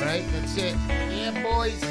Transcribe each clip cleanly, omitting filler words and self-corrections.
right, that's it. Yeah, boys.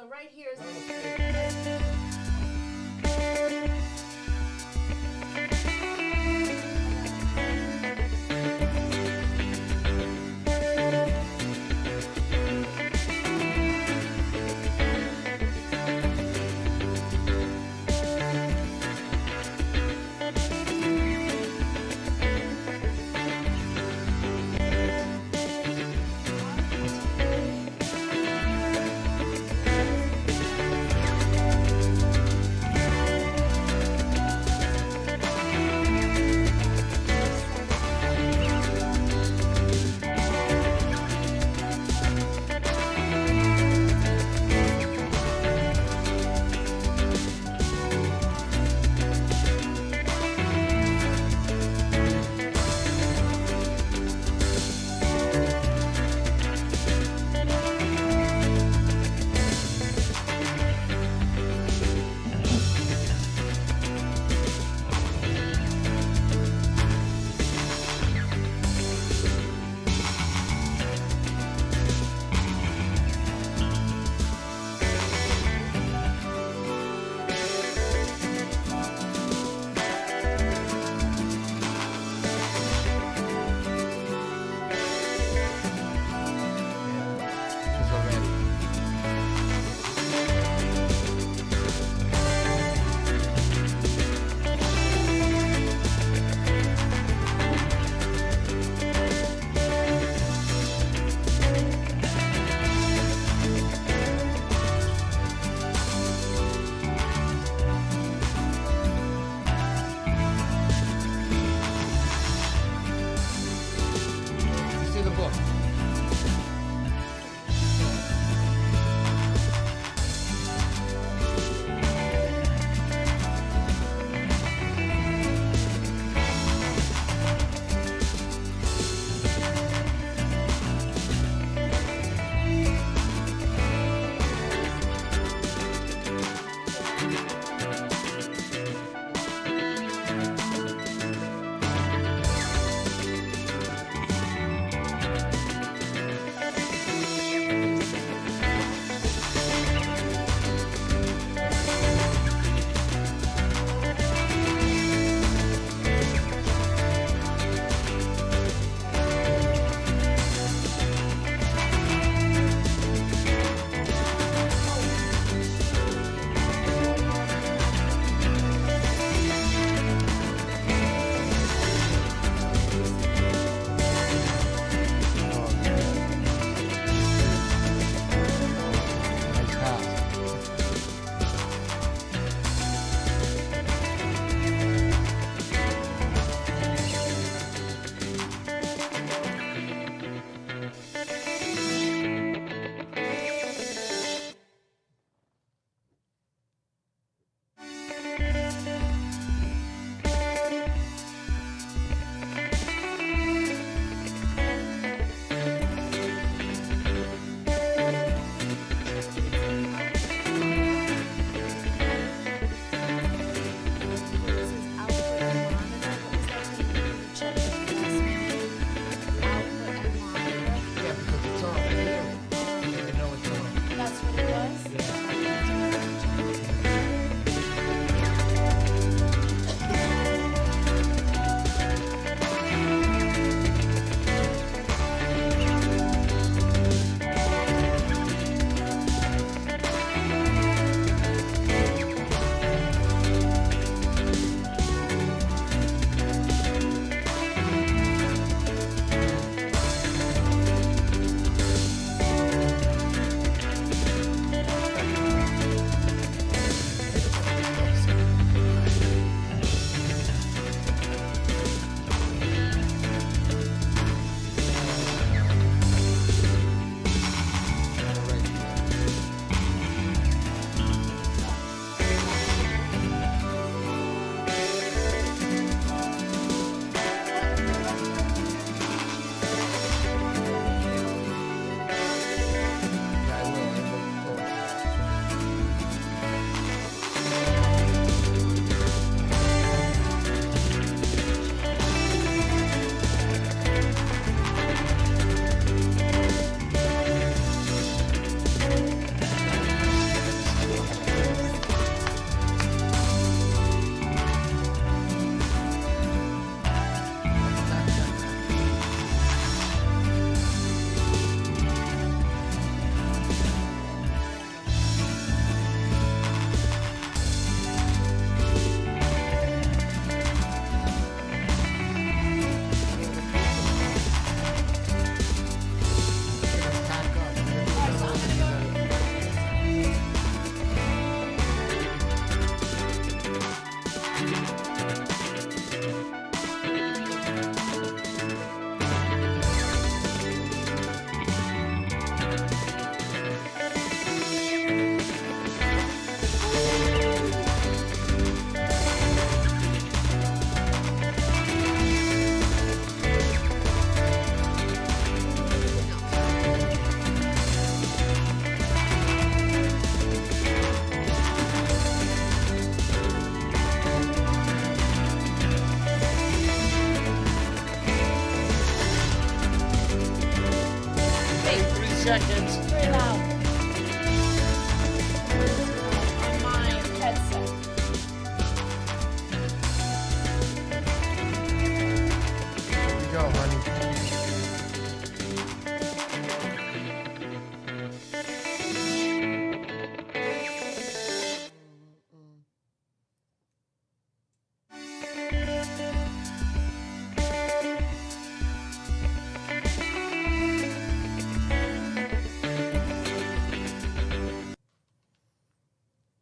So right here is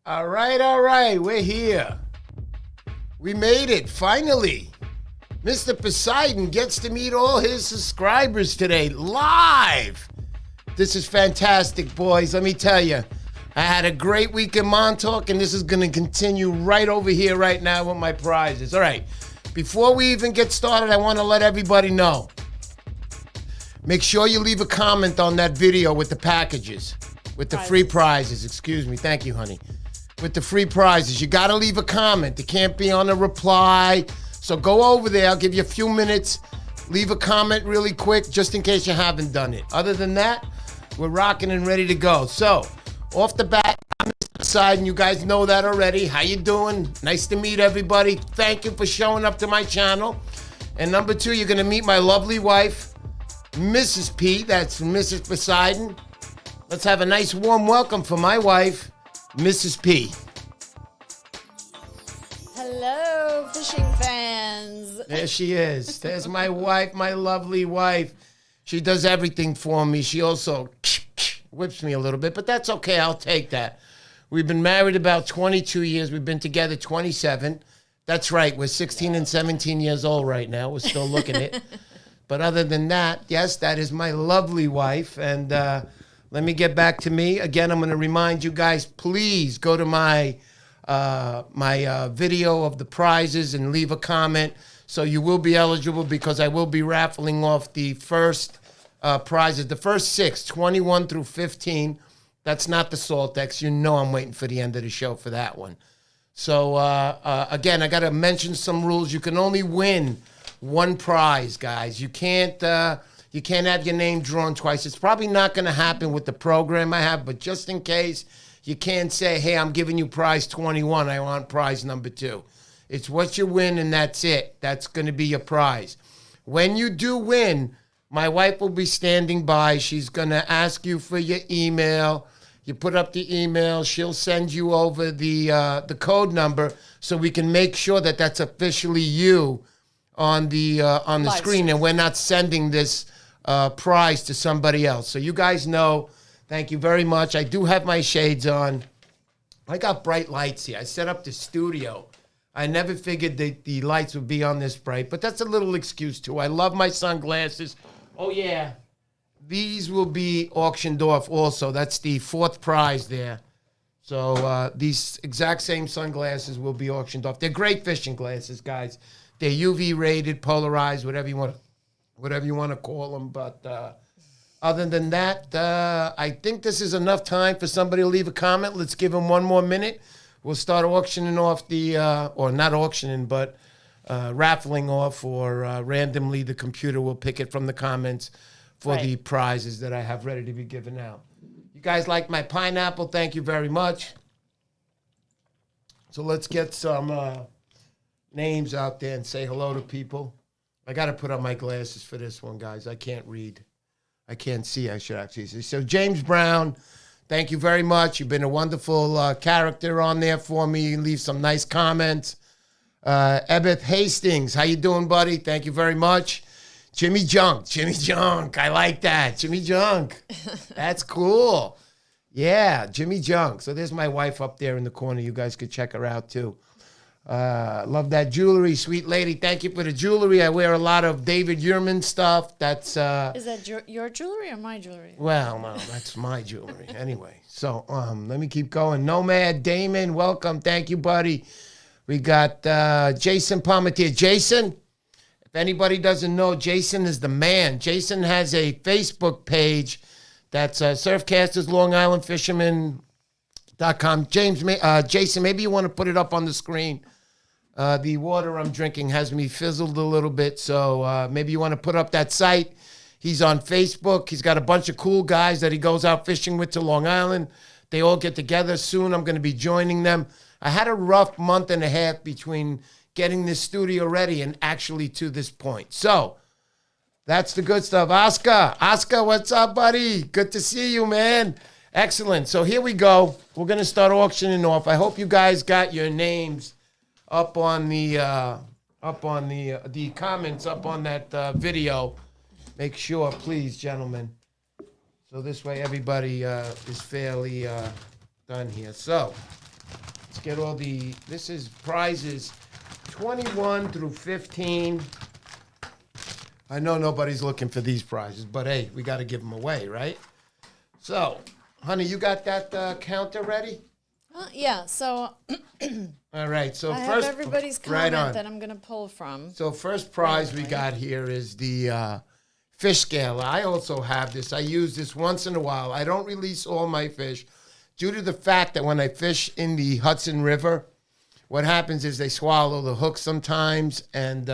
All right. We're here. We made it, finally. Mr. Poseidon gets to meet all his subscribers today, live. This is fantastic, boys. Let me tell you, I had a great week in Montauk, and this is going to continue right over here right now with my prizes. All right, before we even get started, I want to let everybody know. Make sure you leave a comment on that video with the packages, with the free prizes. Excuse me. Thank you, honey. With the free prizes. You got to leave a comment. It can't be on a reply. So go over there. I'll give you a few minutes. Leave a comment really quick just in case you haven't done it. Other than that, we're rocking and ready to go. So, off the bat, I'm Mr. Poseidon. You guys know that already. How you doing? Nice to meet everybody. Thank you for showing up to my channel. And number two, you're going to meet my lovely wife, Mrs. P. That's Mrs. Poseidon. Let's have a nice warm welcome for my wife, Mrs. P. Hello, fishing fans. There she is. There's my wife, my lovely wife. She does everything for me. She also whips me a little bit, but that's okay. I'll take that. We've been married about 22 years. We've been together 27. That's right. We're 16 and 17 years old right now. We're still looking at it. But other than that, yes, that is my lovely wife. And let me get back to me. Again, I'm going to remind you guys, please go to my video of the prizes and leave a comment. So you will be eligible because I will be raffling off the first prizes, the first 6, 21 through 15. That's not the Saltex. You know I'm waiting for the end of the show for that one. So, again, I got to mention some rules. You can only win one prize, guys. You can't have your name drawn twice. It's probably not going to happen with the program I have, but just in case, you can't say, hey, I'm giving you prize 21. I want prize number 2. It's what you win, and that's it. That's going to be your prize. When you do win, my wife will be standing by. She's going to ask you for your email. You put up the email. She'll send you over the code number so we can make sure that that's officially you on the screen, and we're not sending this prize to somebody else. So you guys know. Thank you very much. I do have my shades on. I got bright lights here. I set up the studio. I never figured that the lights would be on this bright, but that's a little excuse too. I love my sunglasses. Oh yeah. These will be auctioned off also. That's the 4th prize there. So these exact same sunglasses will be auctioned off. They're great fishing glasses, guys. They're UV rated, polarized, whatever you want to call them, but other than that, I think this is enough time for somebody to leave a comment. Let's give them one more minute. We'll start auctioning off or not auctioning, but raffling off, or randomly the computer will pick it from the comments for the prizes that I have ready to be given out. You guys like my pineapple? Thank you very much. So let's get some names out there and say hello to people. I got to put on my glasses for this one, guys. I can't read. I can't see, I should actually see. So James Brown, thank you very much. You've been a wonderful character on there for me. You leave some nice comments. Ebeth Hastings, how you doing, buddy? Thank you very much. Jimmy Junk, I like that. Jimmy Junk, that's cool. Yeah, Jimmy Junk. So there's my wife up there in the corner. You guys could check her out too. Love that jewelry, sweet lady. Thank you for the jewelry. I wear a lot of David Yurman stuff. That's is that your jewelry or my jewelry? Well, no, that's my jewelry. Anyway, so let me keep going. Nomad Damon, welcome. Thank you, buddy. We got Jason Palmetier. Jason, if anybody doesn't know, Jason is the man. Jason has a Facebook page that's Surfcasters Long Island Fisherman.com. Jason, maybe you want to put it up on the screen. The water I'm drinking has me fizzled a little bit, so maybe you want to put up that site. He's on Facebook. He's got a bunch of cool guys that he goes out fishing with to Long Island. They all get together soon. I'm going to be joining them. I had a rough month and a half between getting this studio ready and actually to this point. So that's the good stuff. Oscar, what's up, buddy? Good to see you, man. Excellent. So here we go. We're going to start auctioning off. I hope you guys got your names up on the comments up on that video. Make sure, please, gentlemen. So this way everybody is fairly done here. So Let's get all the, this is prizes 21 through 15. I know nobody's looking for these prizes, but hey, we got to give them away, right? So, honey, you got that counter ready? Yeah, so All right, so I first, have everybody's right comment on. that I'm going to pull from. So first prize we got here is the fish scaler. I also have this. I use this once in a while. I don't release all my fish due to the fact that when I fish in the Hudson River, what happens is they swallow the hook sometimes, and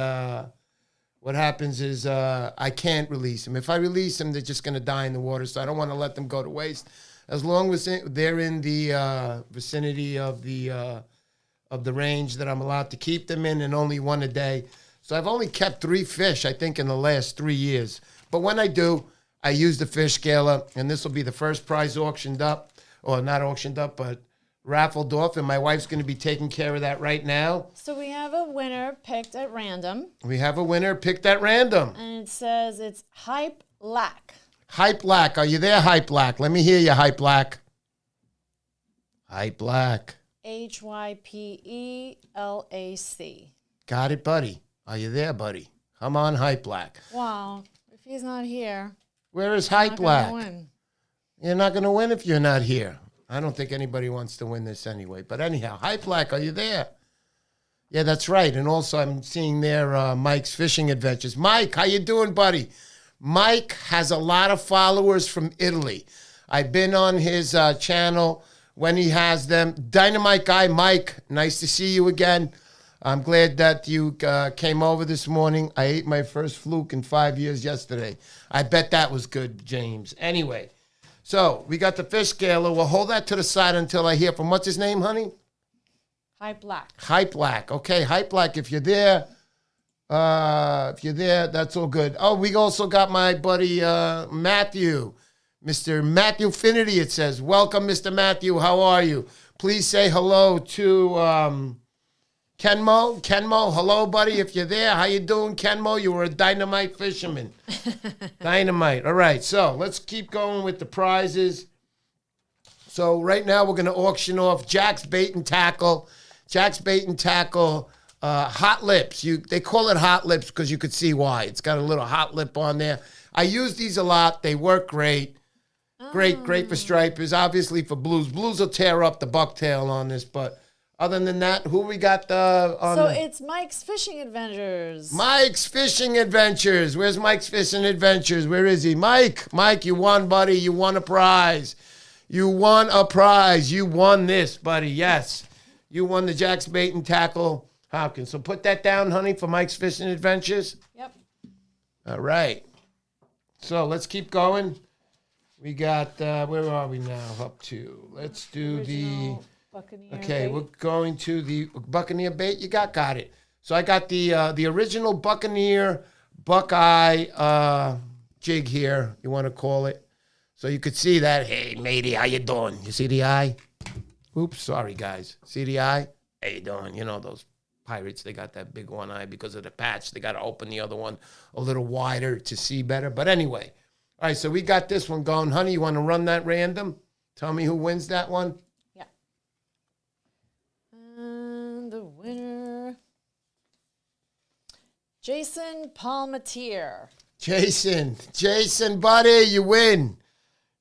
what happens is I can't release them. If I release them, they're just going to die in the water, so I don't want to let them go to waste. As long as they're in the vicinity of the range that I'm allowed to keep them in, and only one a day. So I've only kept 3 fish, I think, in the last 3 years. But when I do, I use the fish scaler, and this will be the first prize auctioned up, or not auctioned up, but raffled off, and my wife's going to be taking care of that right now. So we have a winner picked at random. We have a winner picked at random. And it says it's Hype Lack. Hype Black, are you there, Hype Black? Let me hear you, Hype Black. Hype Black. HYPELAC. Got it, buddy. Are you there, buddy? Come on, Hype Black. Wow. If he's not here, Where is I'm Hype not Black? gonna win. You're not going to win if you're not here. I don't think anybody wants to win this anyway. But anyhow, Hype Black, are you there? Yeah, that's right. And also I'm seeing there Mike's Fishing Adventures. Mike, how you doing, buddy? Mike has a lot of followers from Italy. I've been on his channel when he has them. Dynamite guy, Mike, nice to see you again. I'm glad that you came over this morning. I ate my first fluke in 5 years yesterday. I bet that was good, James. Anyway, so we got the fish scaler. We'll hold that to the side until I hear from, what's his name, honey? Hype Lack. Hype Black. Okay, Hype Black, if you're there, that's all good. Oh, we also got my buddy Matthew. Mr. Matthew Finity, it says. Welcome, Mr. Matthew. How are you? Please say hello to Kenmo. Kenmo, hello, buddy. If you're there, how you doing, Kenmo? You were a dynamite fisherman. Dynamite. All right, so let's keep going with the prizes. So right now we're going to auction off Jack's Bait and Tackle. Jack's Bait and Tackle Hot Lips. They call it Hot Lips because you could see why. It's got a little hot lip on there. I use these a lot. They work great. Great for stripers. Obviously for blues. Blues will tear up the bucktail on this, but other than that, who we got It's Mike's Fishing Adventures. Mike's Fishing Adventures. Where's Mike's Fishing Adventures? Where is he? Mike, you won, buddy. You won a prize. You won a prize. You won this, buddy. Yes. You won the Jack's Bait and Tackle Hopkins. So put that down, honey, for Mike's Fishing Adventures. Yep. All right. So let's keep going. We got, where are we now? Up to, let's do Original Buccaneer okay, bait. we're going to the Buccaneer bait. You got it. So I got the original Buccaneer Buckeye jig here, you want to call it. So you could see that. Hey, matey, how you doing? You see the eye? Oops, sorry, guys. See the eye? How you doing? You know those pirates, they got that big one eye because of the patch. They got to open the other one a little wider to see better. But anyway, all right, so we got this one going. Honey, you want to run that random? Tell me who wins that one. Yeah. And the winner, Jason Palmatier. Jason, buddy, you win.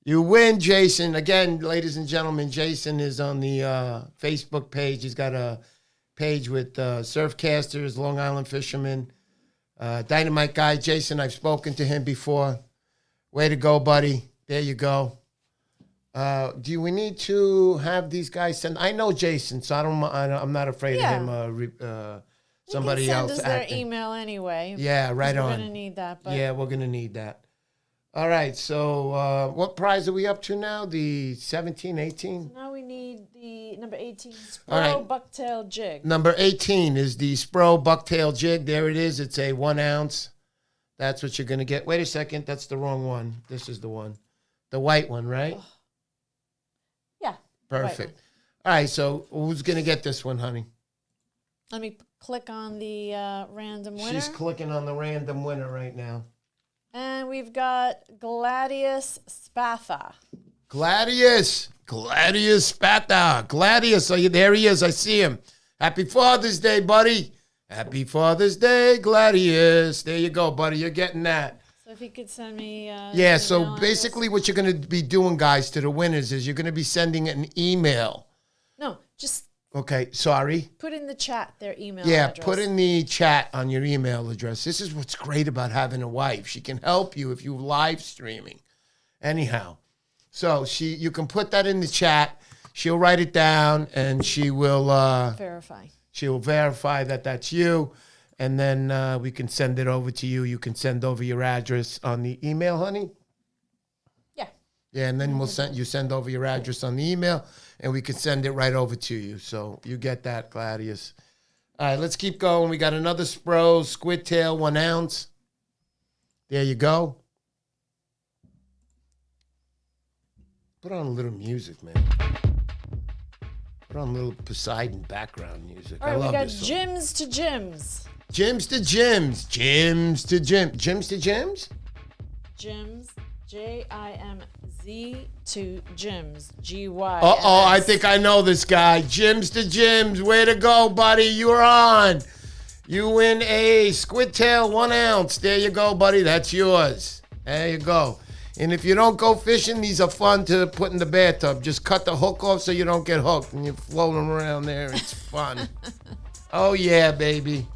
You win, Jason. Again, ladies and gentlemen, Jason is on the Facebook page. He's got a page with surfcasters, Long Island fishermen, dynamite guy. Jason, I've spoken to him before. Way to go, buddy. There you go. Do we need to have these guys send? I know Jason, so I'm not afraid of him. Somebody else send us acting. their email anyway. Yeah, right on. We're gonna need that. But Yeah, we're gonna need that. All right, so what prize are we up to now? The 17, 18? now we need the number 18 All right. Spro Bucktail Jig. Number 18 is the Spro Bucktail Jig. There it is. It's a 1 ounce. That's what you're going to get. Wait a second. That's the wrong one. This is the one. The white one, right? Yeah. Perfect. All right, so who's going to get this one, honey? Let me click on the random winner. She's clicking on the random winner right now. And we've got Gladius Spatha. Gladius Spata. Gladius, there he is. I see him. Happy Father's Day, buddy. Happy Father's Day, Gladius. There you go, buddy. You're getting that. So if you could send me... yeah, so basically what you're going to be doing, guys, to the winners is you're going to be sending an email. No, just... Okay, sorry. Put in the chat their email address. address. Put in the chat on your email address. This is what's great about having a wife. She can help you if you're live streaming. Anyhow, so you can put that in the chat. She'll write it down, and she will... verify. She'll verify that that's you, and then we can send it over to you. You can send over your address on the email, honey. Yeah. Yeah, and then you send over your address on the email, and we can send it right over to you. So you get that, Gladius. All right, let's keep going. We got another Spro squid tail, 1 ounce. There you go. Put on a little music, man. Put on a little Poseidon background music. All right, I love we got this song. gyms to gyms. Gyms to gyms. Gyms to gyms. Gyms to gyms? Gyms. J-I-M-Z to gyms. G-Y. Uh-oh, I think I know this guy. Gyms to gyms. Way to go, buddy. You're on. You win a squid tail, 1 ounce. There you go, buddy. That's yours. There you go. And if you don't go fishing, these are fun to put in the bathtub. Just cut the hook off so you don't get hooked. And you're floating around there. It's fun. Oh, yeah, baby.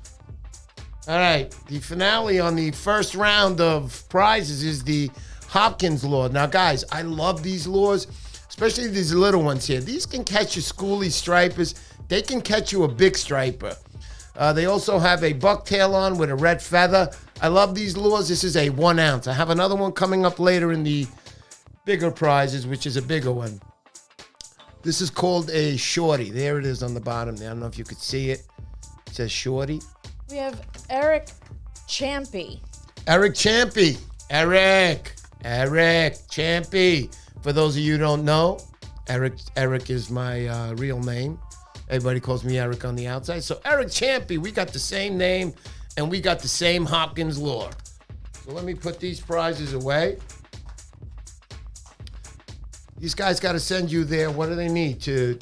All right. The finale on the first round of prizes is the Hopkins lure. Now, guys, I love these lures, especially these little ones here. These can catch you schoolie stripers. They can catch you a big striper. They also have a bucktail on with a red feather. I love these lures. This is a 1 ounce. I have another one coming up later in the bigger prizes, which is a bigger one. This is called a shorty. There it is on the bottom there. I don't know if you could see it. It says shorty. We have Eric Champy. Eric Champy. Eric Champy. For those of you who don't know, Eric is my real name. Everybody calls me Eric on the outside. So Eric Champy, we got the same name, and we got the same Hopkins lure. So let me put these prizes away. These guys got to send you there. What do they need to?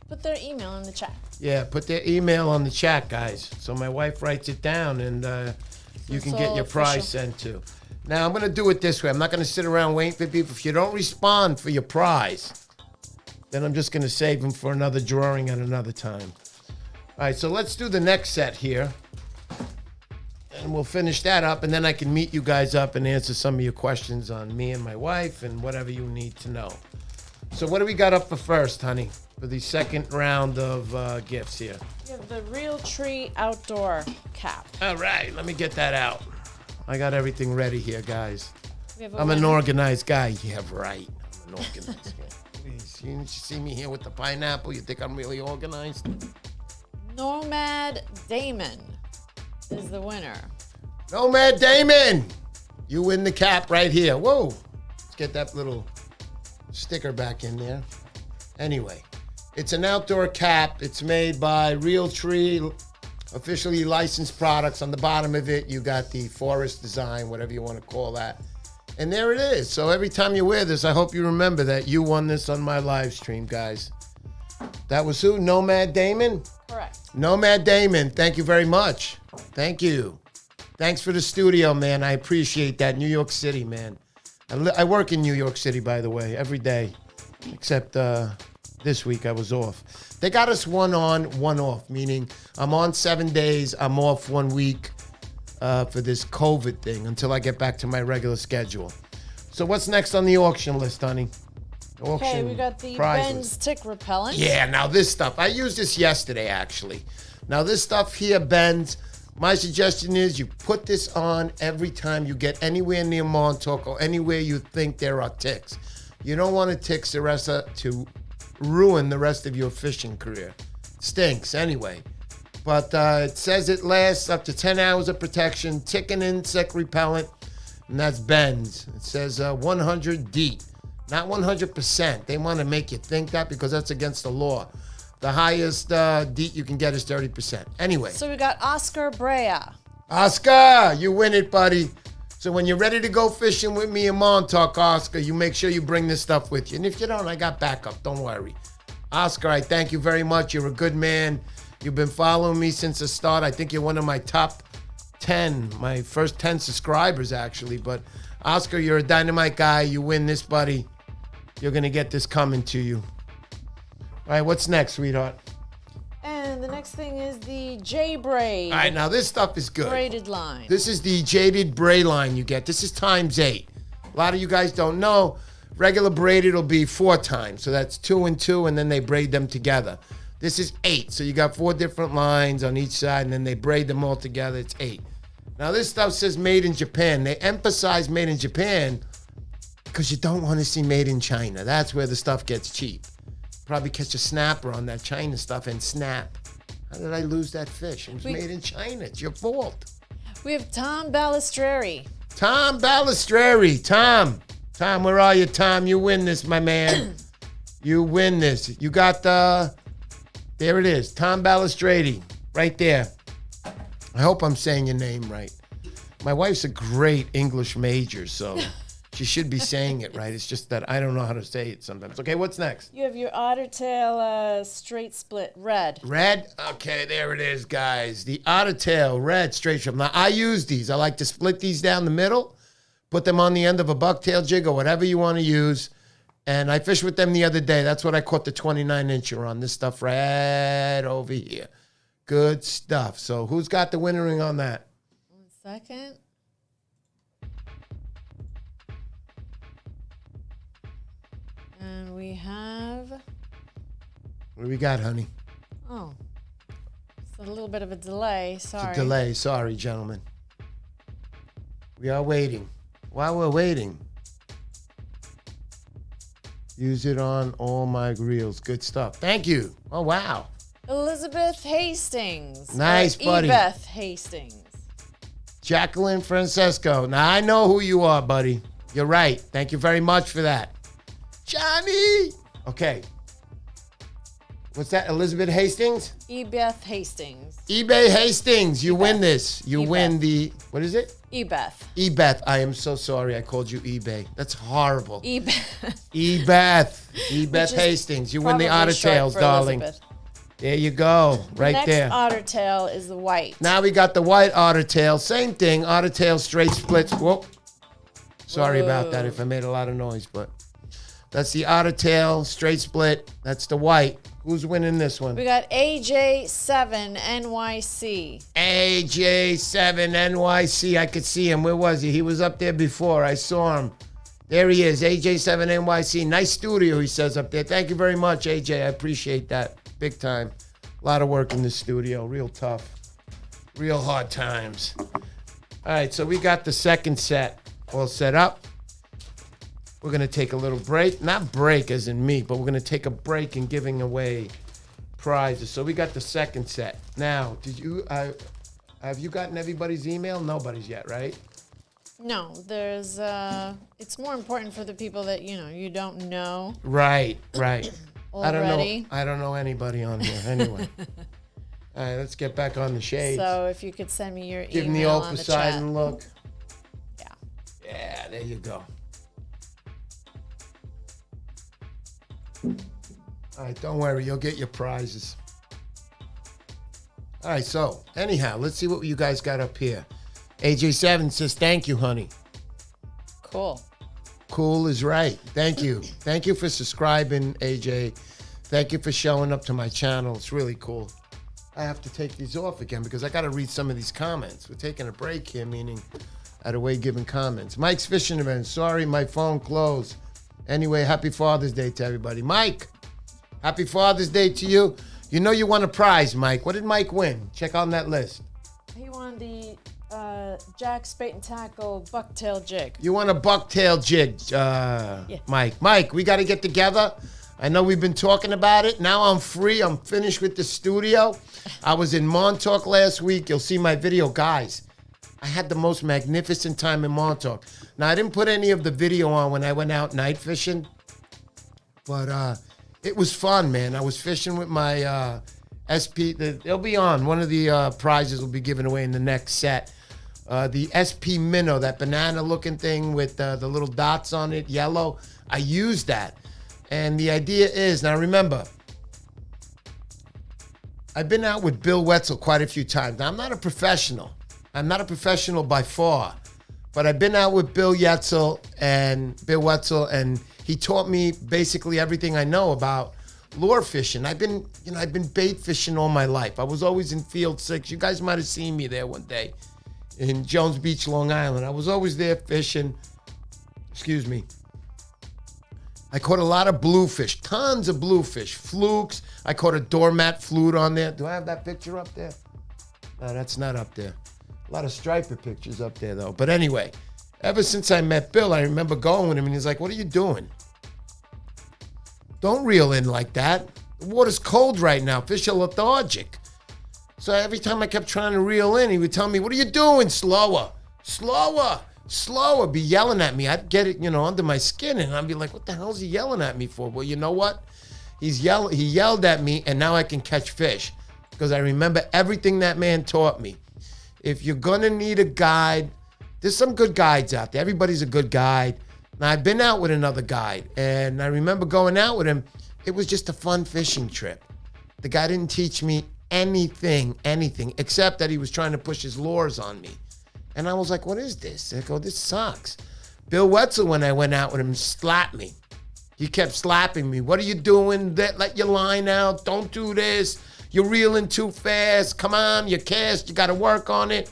Put their email in the chat. Yeah, put their email on the chat, guys. So my wife writes it down, and you can get your prize sent to. Now, I'm going to do it this way. I'm not going to sit around waiting for people. If you don't respond for your prize, then I'm just going to save them for another drawing at another time. All right, so let's do the next set here. And we'll finish that up, and then I can meet you guys up and answer some of your questions on me and my wife and whatever you need to know. So what do we got up for first, honey, for the second round of gifts here? We have the Real Tree Outdoor Cap. All right, let me get that out. I got everything ready here, guys. I'm an winner. organized guy. Yeah, right. I'm an organized guy. Please, you see me here with the pineapple? You think I'm really organized? Nomad Damon is the winner. Nomad Damon, you win the cap right here. Whoa, let's get that little sticker back in there. Anyway, it's an outdoor cap. It's made by Real Tree, officially licensed products. On the bottom of it, you got the forest design, whatever you want to call that. And there it is. So every time you wear this, I hope you remember that you won this on my live stream, guys. That was who? Nomad Damon? Correct. Nomad Damon, thank you very much. Thank you. Thanks for the studio, man. I appreciate that. New York City, man. I work in New York City, by the way, every day, except this week I was off. They got us 1 on, 1 off, meaning I'm on 7 days, I'm off 1 week for this COVID thing until I get back to my regular schedule. So what's next on the auction list, honey? Okay, we got the Ben's tick repellent. Yeah, now this stuff. I used this yesterday, actually. Now this stuff here, Ben's, my suggestion is you put this on every time you get anywhere near Montauk or anywhere you think there are ticks. You don't want ticks to ruin the rest of your fishing career. Stinks anyway. But it says it lasts up to 10 hours of protection, tick and insect repellent, and that's Ben's. It says 100 DEET. Not 100%. They want to make you think that because that's against the law. The highest DEET you can get is 30%. Anyway. So we got Oscar Brea. Oscar, you win it, buddy. So when you're ready to go fishing with me in Montauk, Oscar, you make sure you bring this stuff with you. And if you don't, I got backup. Don't worry. Oscar, I thank you very much. You're a good man. You've been following me since the start. I think you're one of my top 10, my first 10 subscribers, actually. But Oscar, you're a dynamite guy. You win this, buddy. You're going to get this coming to you. All right, what's next, sweetheart? And the next thing is the J braid. All right, now this stuff is good. Braided line. This is the jaded braid line you get. This is ×8. A lot of you guys don't know. Regular braided will be 4 times. So that's 2 and 2, and then they braid them together. This is 8. So you got 4 different lines on each side, and then they braid them all together. It's 8. Now this stuff says made in Japan. They emphasize made in Japan because you don't want to see made in China. That's where the stuff gets cheap. Probably catch a snapper on that China stuff and snap. How did I lose that fish? It was made in China. It's your fault. We have Tom Balistreri. Tom Balistreri. Tom, where are you, Tom? You win this, my man. You win this. You got there it is. Tom Balistreri. Right there. I hope I'm saying your name right. My wife's a great English major, so she should be saying it right. It's just that I don't know how to say it sometimes. Okay, what's next? You have your Ottertail straight split red. Red? Okay, there it is, guys. The Ottertail red straight strip. Now, I use these. I like to split these down the middle, put them on the end of a bucktail jig or whatever you want to use. And I fished with them the other day. That's what I caught the 29-incher on. This stuff right over here. Good stuff. So who's got the winnering on that? 1 second. And we have... What do we got, honey? Oh, it's a little bit of a delay. Sorry. It's a delay. Sorry, gentlemen. We are waiting. While we're waiting, use it on all my reels. Good stuff. Thank you. Oh, wow. Elizabeth Hastings. Nice, buddy. Beth Hastings. Jacqueline Francesco. Now, I know who you are, buddy. You're right. Thank you very much for that. Johnny! Okay. What's that? Elizabeth Hastings? Beth Hastings. eBay Hastings. You win this. You E-Beth. win the... What is it? Beth. Beth. I am so sorry I called you eBay. That's horrible. Beth. Beth Which is Hastings. You win the probably short Ottertails, for darling. Elizabeth. There you go. Right Next there. Ottertail is the white. Now we got the white Ottertail. Same thing. Ottertail straight splits. Whoop. Sorry about that if I made a lot of noise, but that's the Ottertail straight split. That's the white. Who's winning this one? We got AJ7 NYC. AJ7 NYC. I could see him. Where was he? He was up there before. I saw him. There he is. AJ7 NYC. Nice studio, he says up there. Thank you very much, AJ. I appreciate that. Big time. A lot of work in the studio. Real tough. Real hard times. All right, so we got the second set all set up. We're going to take a little break. Not break as in me, but we're going to take a break in giving away prizes. So we got the second set. Now, did you have you gotten everybody's email? Nobody's yet, right? No, there's it's more important for the people that you don't know. Right. Already. I don't know anybody on here anyway. All right, let's get back on the shades. So if you could send me your Give email me the old on the Poseidon chat. look. Yeah. Yeah, there you go. All right, don't worry. You'll get your prizes. All right, so anyhow, let's see what you guys got up here. AJ7 says, thank you, honey. Cool. Cool is right. Thank you. Thank you for subscribing, AJ. Thank you for showing up to my channel. It's really cool. I have to take these off again because I got to read some of these comments. We're taking a break here, meaning out of way giving comments. Mike's Fishing Event. Sorry, my phone closed. Anyway, happy Father's Day to everybody. Mike, happy Father's Day to you. You know you won a prize, Mike. What did Mike win? Check on that list. He won the Jack's Bait and Tackle bucktail jig. You won a bucktail jig, Mike. Mike, we got to get together. I know we've been talking about it. Now I'm free. I'm finished with the studio. I was in Montauk last week. You'll see my video. Guys, I had the most magnificent time in Montauk. Now, I didn't put any of the video on when I went out night fishing, but it was fun, man. I was fishing with my SP. They'll be on. One of the prizes will be given away in the next set. the SP Minnow, that banana-looking thing with the little dots on it, yellow. I use that. And the idea is, now remember, I've been out with Bill Wetzel quite a few times. Now, I'm not a professional. I'm not a professional by far. But I've been out with Bill Wetzel, and he taught me basically everything I know about lure fishing. I've been bait fishing all my life. I was always in Field 6. You guys might have seen me there one day in Jones Beach, Long Island. I was always there fishing. Excuse me. I caught a lot of bluefish, tons of bluefish, flukes. I caught a doormat flute on there. Do I have that picture up there? No, that's not up there. A lot of striper pictures up there, though. But anyway, ever since I met Bill, I remember going with him, and he's like, what are you doing? Don't reel in like that. The water's cold right now. Fish are lethargic. So every time I kept trying to reel in, he would tell me, what are you doing? Slower, slower, slower. Be yelling at me. I'd get it, under my skin, and I'd be like, what the hell is he yelling at me for? Well, you know what? He yelled at me, and now I can catch fish because I remember everything that man taught me. If you're going to need a guide, there's some good guides out there. Everybody's a good guide. Now, I've been out with another guide, and I remember going out with him. It was just a fun fishing trip. The guy didn't teach me anything, except that he was trying to push his lures on me. And I was like, what is this? I go, this sucks. Bill Wetzel, when I went out with him, slapped me. He kept slapping me. What are you doing? Let your line out. Don't do this. You're reeling too fast. Come on, you cast. You got to work on it.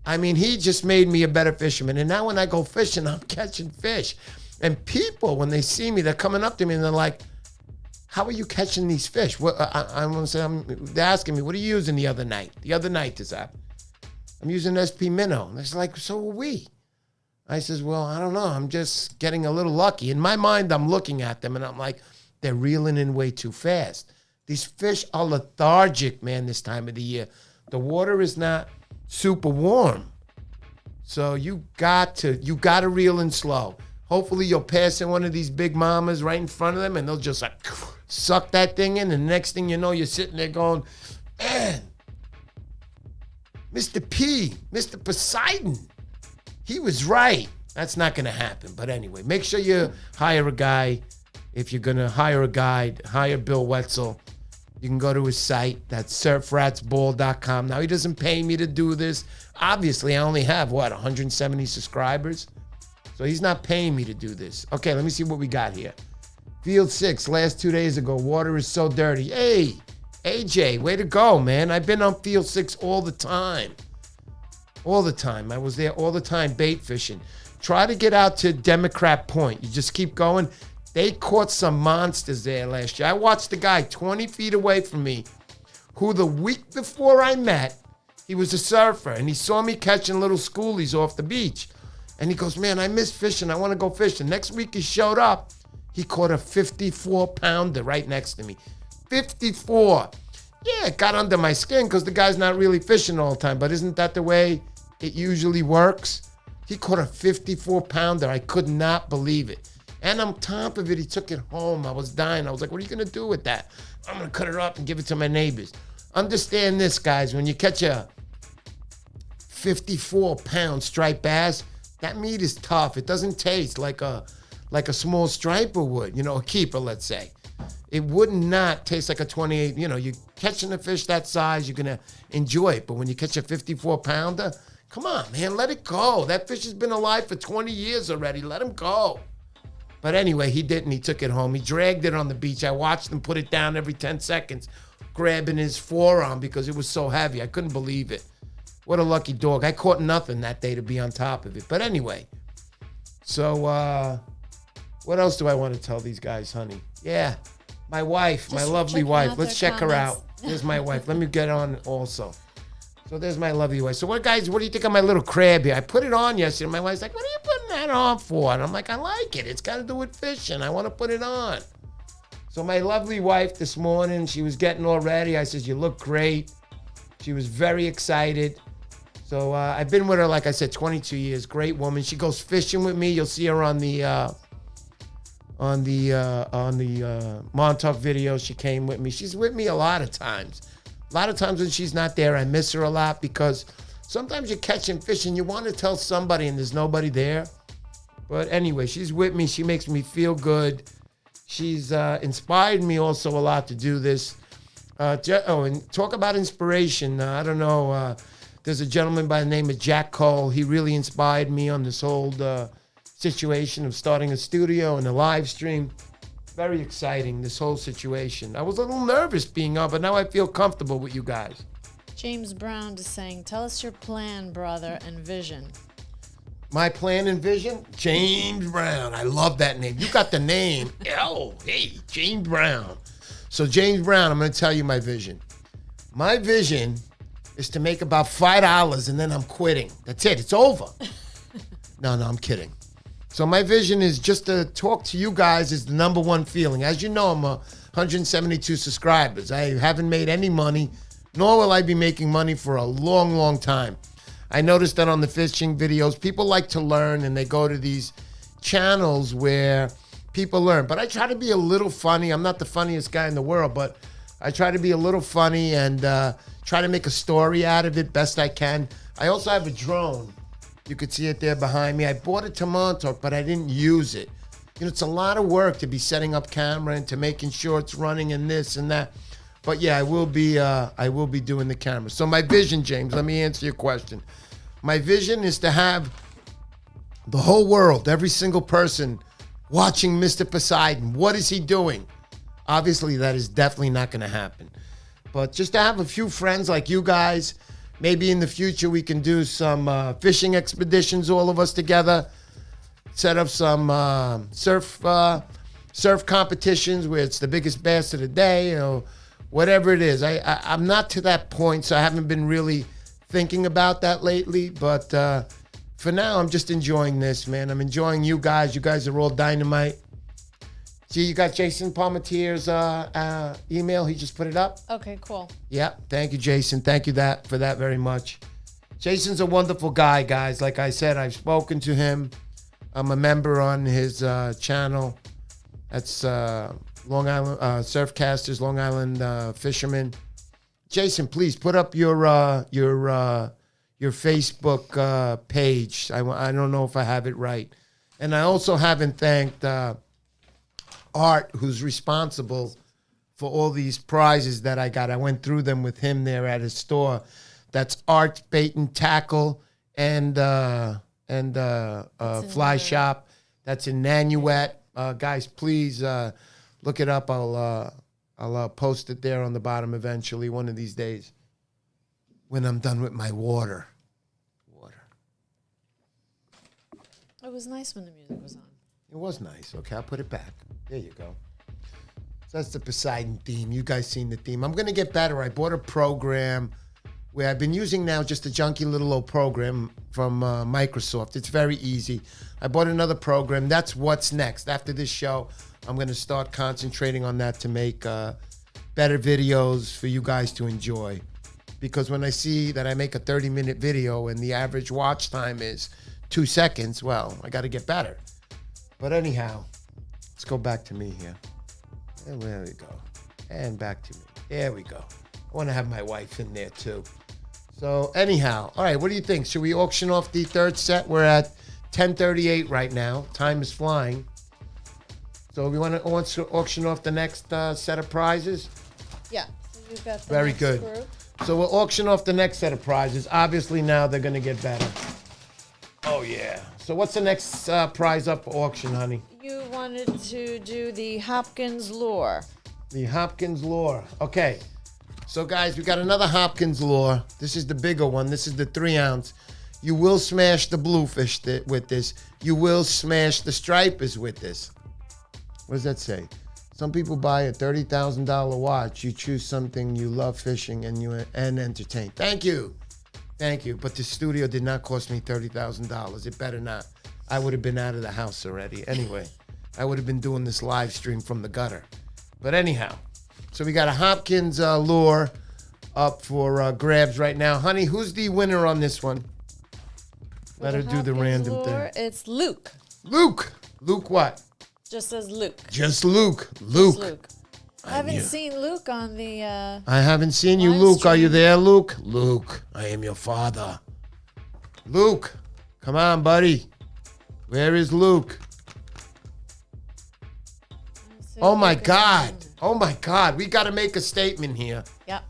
I mean, he just made me a better fisherman. And now when I go fishing, I'm catching fish. And people, when they see me, they're coming up to me and they're like, how are you catching these fish? They're asking me, what are you using the other night? The other night this happened. I'm using SP Minnow. And it's like, so are we. I says, well, I don't know. I'm just getting a little lucky. In my mind, I'm looking at them and I'm like, they're reeling in way too fast. These fish are lethargic, man, this time of the year. The water is not super warm. So you got to reel in slow. Hopefully you'll pass in one of these big mamas right in front of them and they'll just like suck that thing in. And the next thing you know, you're sitting there going, man, Mr. Poseidon, he was right. That's not going to happen. But anyway, make sure you hire a guy. If you're going to hire a guide, hire Bill Wetzel. You can go to his site. That's surfratsball.com. Now, he doesn't pay me to do this. Obviously, I only have, 170 subscribers? So he's not paying me to do this. Okay, let me see what we got here. Field 6, last 2 days ago. Water is so dirty. Hey, AJ, way to go, man. I've been on Field 6 all the time. All the time. I was there all the time bait fishing. Try to get out to Democrat Point. You just keep going. They caught some monsters there last year. I watched the guy 20 feet away from me who the week before I met, he was a surfer, and he saw me catching little schoolies off the beach. And he goes, man, I miss fishing. I want to go fishing. Next week he showed up. He caught a 54-pounder right next to me. 54. Yeah, it got under my skin because the guy's not really fishing all the time. But isn't that the way it usually works? He caught a 54-pounder. I could not believe it. And on top of it, he took it home. I was dying. I was like, what are you going to do with that? I'm going to cut it up and give it to my neighbors. Understand this, guys. When you catch a 54-pound striped bass, that meat is tough. It doesn't taste like a small striper would, a keeper, let's say. It would not taste like a 28. You're catching a fish that size, you're going to enjoy it. But when you catch a 54-pounder, come on, man, let it go. That fish has been alive for 20 years already. Let him go. But anyway, he didn't. He took it home. He dragged it on the beach. I watched him put it down every 10 seconds, grabbing his forearm because it was so heavy. I couldn't believe it. What a lucky dog. I caught nothing that day to be on top of it. But anyway, so what else do I want to tell these guys, honey? Yeah, my wife, my lovely wife. Let's check her out. There's my wife. Let me get on also. So there's my lovely wife. So what do you think of my little crab here? I put it on yesterday. My wife's like, what are you putting that on for? And I'm like, I like it. It's got to do with fishing. I want to put it on. So my lovely wife this morning, she was getting all ready. I said, you look great. She was very excited. So I've been with her, like I said, 22 years. Great woman. She goes fishing with me. You'll see her on the Montauk video. She came with me. She's with me a lot of times. A lot of times when she's not there, I miss her a lot because sometimes you're catching fish and you want to tell somebody and there's nobody there. But anyway, she's with me. She makes me feel good. She's inspired me also a lot to do this. And talk about inspiration. I don't know. There's a gentleman by the name of Jack Cole. He really inspired me on this whole situation of starting a studio and a live stream. Very exciting, this whole situation. I was a little nervous being on, but now I feel comfortable with you guys. James Brown is saying, tell us your plan, brother, and vision. My plan and vision? James Brown. I love that name. You got the name. Oh, hey, James Brown. So James Brown, I'm going to tell you my vision. My vision is to make about $5 and then I'm quitting. That's it. It's over. No, I'm kidding. So my vision is just to talk to you guys is the number one feeling. As you know, I'm 172 subscribers. I haven't made any money, nor will I be making money for a long, long time. I noticed that on the fishing videos, people like to learn and they go to these channels where people learn. But I try to be a little funny. I'm not the funniest guy in the world, but I try to be a little funny and try to make a story out of it best I can. I also have a drone. You could see it there behind me. I bought it to Montauk, but I didn't use it. You know, it's a lot of work to be setting up camera and to making sure it's running and this and that. But yeah, I will be doing the camera. So my vision, James, let me answer your question. My vision is to have the whole world, every single person watching Mr. Poseidon. What is he doing? Obviously, that is definitely not going to happen. But just to have a few friends like you guys, maybe in the future we can do some fishing expeditions, all of us together, set up some surf competitions where it's the biggest bass of the day, or whatever it is. I'm not to that point, so I haven't been really thinking about that lately. But for now, I'm just enjoying this, man. I'm enjoying you guys. You guys are all dynamite. See, you got Jason Palmetier's email. He just put it up. Okay, cool. Yeah, thank you, Jason. Thank you for that very much. Jason's a wonderful guy, guys. Like I said, I've spoken to him. I'm a member on his channel. That's Long Island Surfcasters, Long Island Fishermen. Jason, please put up your Facebook page. I don't know if I have it right. And I also haven't thanked Art, who's responsible for all these prizes that I got. I went through them with him there at his store. That's Art Bait and Tackle and Fly Shop. That's in Nanuet. Guys, please look it up. I'll post it there on the bottom eventually one of these days when I'm done with my water. It was nice when the music was on. It was nice. Okay, I'll put it back. There you go. So that's the Poseidon theme. You guys seen the theme. I'm going to get better. I bought a program where I've been using now just a junky little old program from Microsoft. It's very easy. I bought another program. That's what's next. After this show, I'm going to start concentrating on that to make better videos for you guys to enjoy. Because when I see that I make a 30-minute video and the average watch time is 2 seconds, well, I got to get better. But anyhow, let's go back to me here. And there we go. And back to me. There we go. I want to have my wife in there too. So anyhow, all right, what do you think? Should we auction off the third set? We're at 10:38 right now. Time is flying. So we want to auction off the next set of prizes? Yeah. So you've got the Very next good. group. So we'll auction off the next set of prizes. Obviously now they're going to get better. Oh, yeah. So what's the next prize up for auction, honey? You wanted to do the Hopkins lure. The Hopkins lure. Okay. So, guys, we got another Hopkins lure. This is the bigger one. This is the 3-ounce. You will smash the bluefish with this. You will smash the stripers with this. What does that say? Some people buy a $30,000 watch. You choose something you love fishing and entertain. Thank you. Thank you. But the studio did not cost me $30,000. It better not. I would have been out of the house already. Anyway, I would have been doing this live stream from the gutter. But anyhow, so we got a Hopkins lure up for grabs right now. Honey, who's the winner on this one? Let her do the random lure, thing. It's Luke. Luke. Luke what? Just says Luke. Just Luke. Luke. Just Luke. I haven't seen Luke on the I haven't seen you, live Luke. Are you stream. there, Luke? Luke, I am your father. Luke, come on, buddy. Where is Luke? Oh my God. Oh my God. We got to make a statement here. Yep.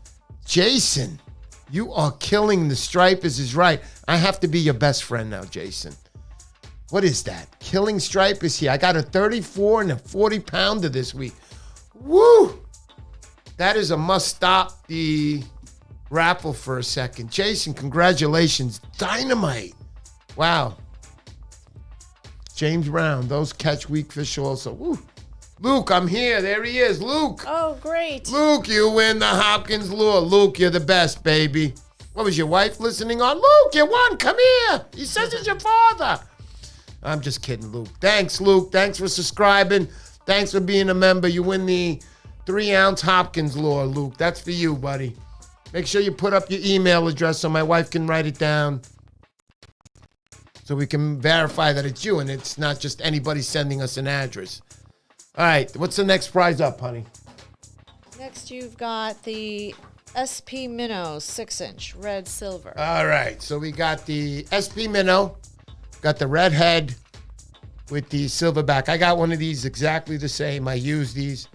Jason, you are killing the stripers is right. I have to be your best friend now, Jason. What is that? Killing stripers here. I got a 34 and a 40 pounder this week. Woo! That is a must stop the raffle for a second. Jason, congratulations. Dynamite. Wow. James Brown, those catch weak fish also. Woo. Luke, I'm here. There he is. Luke. Oh, great. Luke, you win the Hopkins lure. Luke, you're the best, baby. What was your wife listening on? Luke, you won. Come here. He says it's your father. I'm just kidding, Luke. Thanks, Luke. Thanks for subscribing. Thanks for being a member. You win the 3-ounce Hopkins lure, Luke. That's for you, buddy. Make sure you put up your email address so my wife can write it down so we can verify that it's you and it's not just anybody sending us an address. All right, what's the next prize up, honey? Next, you've got the SP Minnow 6-inch red silver. All right, so we got the SP Minnow, got the red head with the silverback. I got one of these exactly the same. I use these.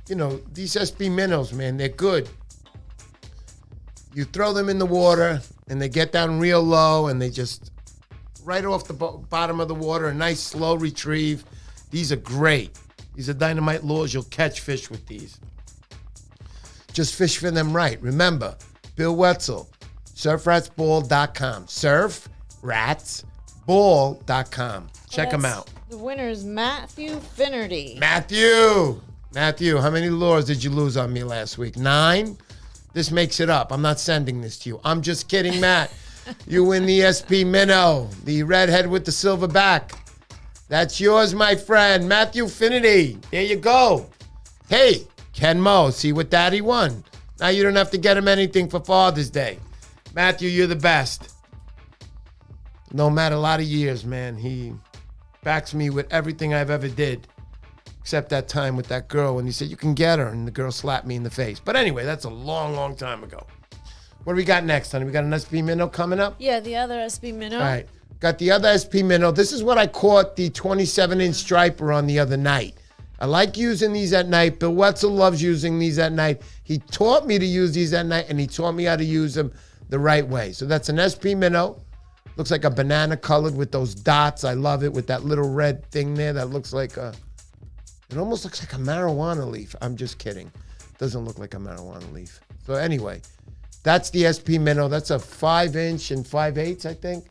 You know, these SP Minnows, man, they're good. You throw them in the water and they get down real low and they just right off the bottom of the water, a nice slow retrieve. These are great. These are dynamite lures. You'll catch fish with these. Just fish for them right. Remember, Bill Wetzel, surfratsball.com. Surfratsball.com. Check them out. The winner is Matthew Finnerty. Matthew, how many lures did you lose on me last week? 9? This makes it up. I'm not sending this to you. I'm just kidding, Matt. You win the SP Minnow, the redhead with the silver back. That's yours, my friend. Matthew Finnerty. There you go. Hey, Ken Mo, see what Daddy won. Now you don't have to get him anything for Father's Day. Matthew, you're the best. No matter a lot of years, man. He backs me with everything I've ever did. Except that time with that girl when he said, you can get her, and the girl slapped me in the face. But anyway, that's a long, long time ago. What do we got next, honey? We got an SP Minnow coming up? Yeah, the other SP Minnow. All right. Got the other SP Minnow. This is what I caught the 27-inch striper on the other night. I like using these at night. Bill Wetzel loves using these at night. He taught me to use these at night, and he taught me how to use them the right way. So that's an SP Minnow. Looks like a banana colored with those dots. I love it with that little red thing there that looks like a... It almost looks like a marijuana leaf. I'm just kidding. It doesn't look like a marijuana leaf. So anyway, that's the SP Minnow. That's a 5-inch and 5/8, I think.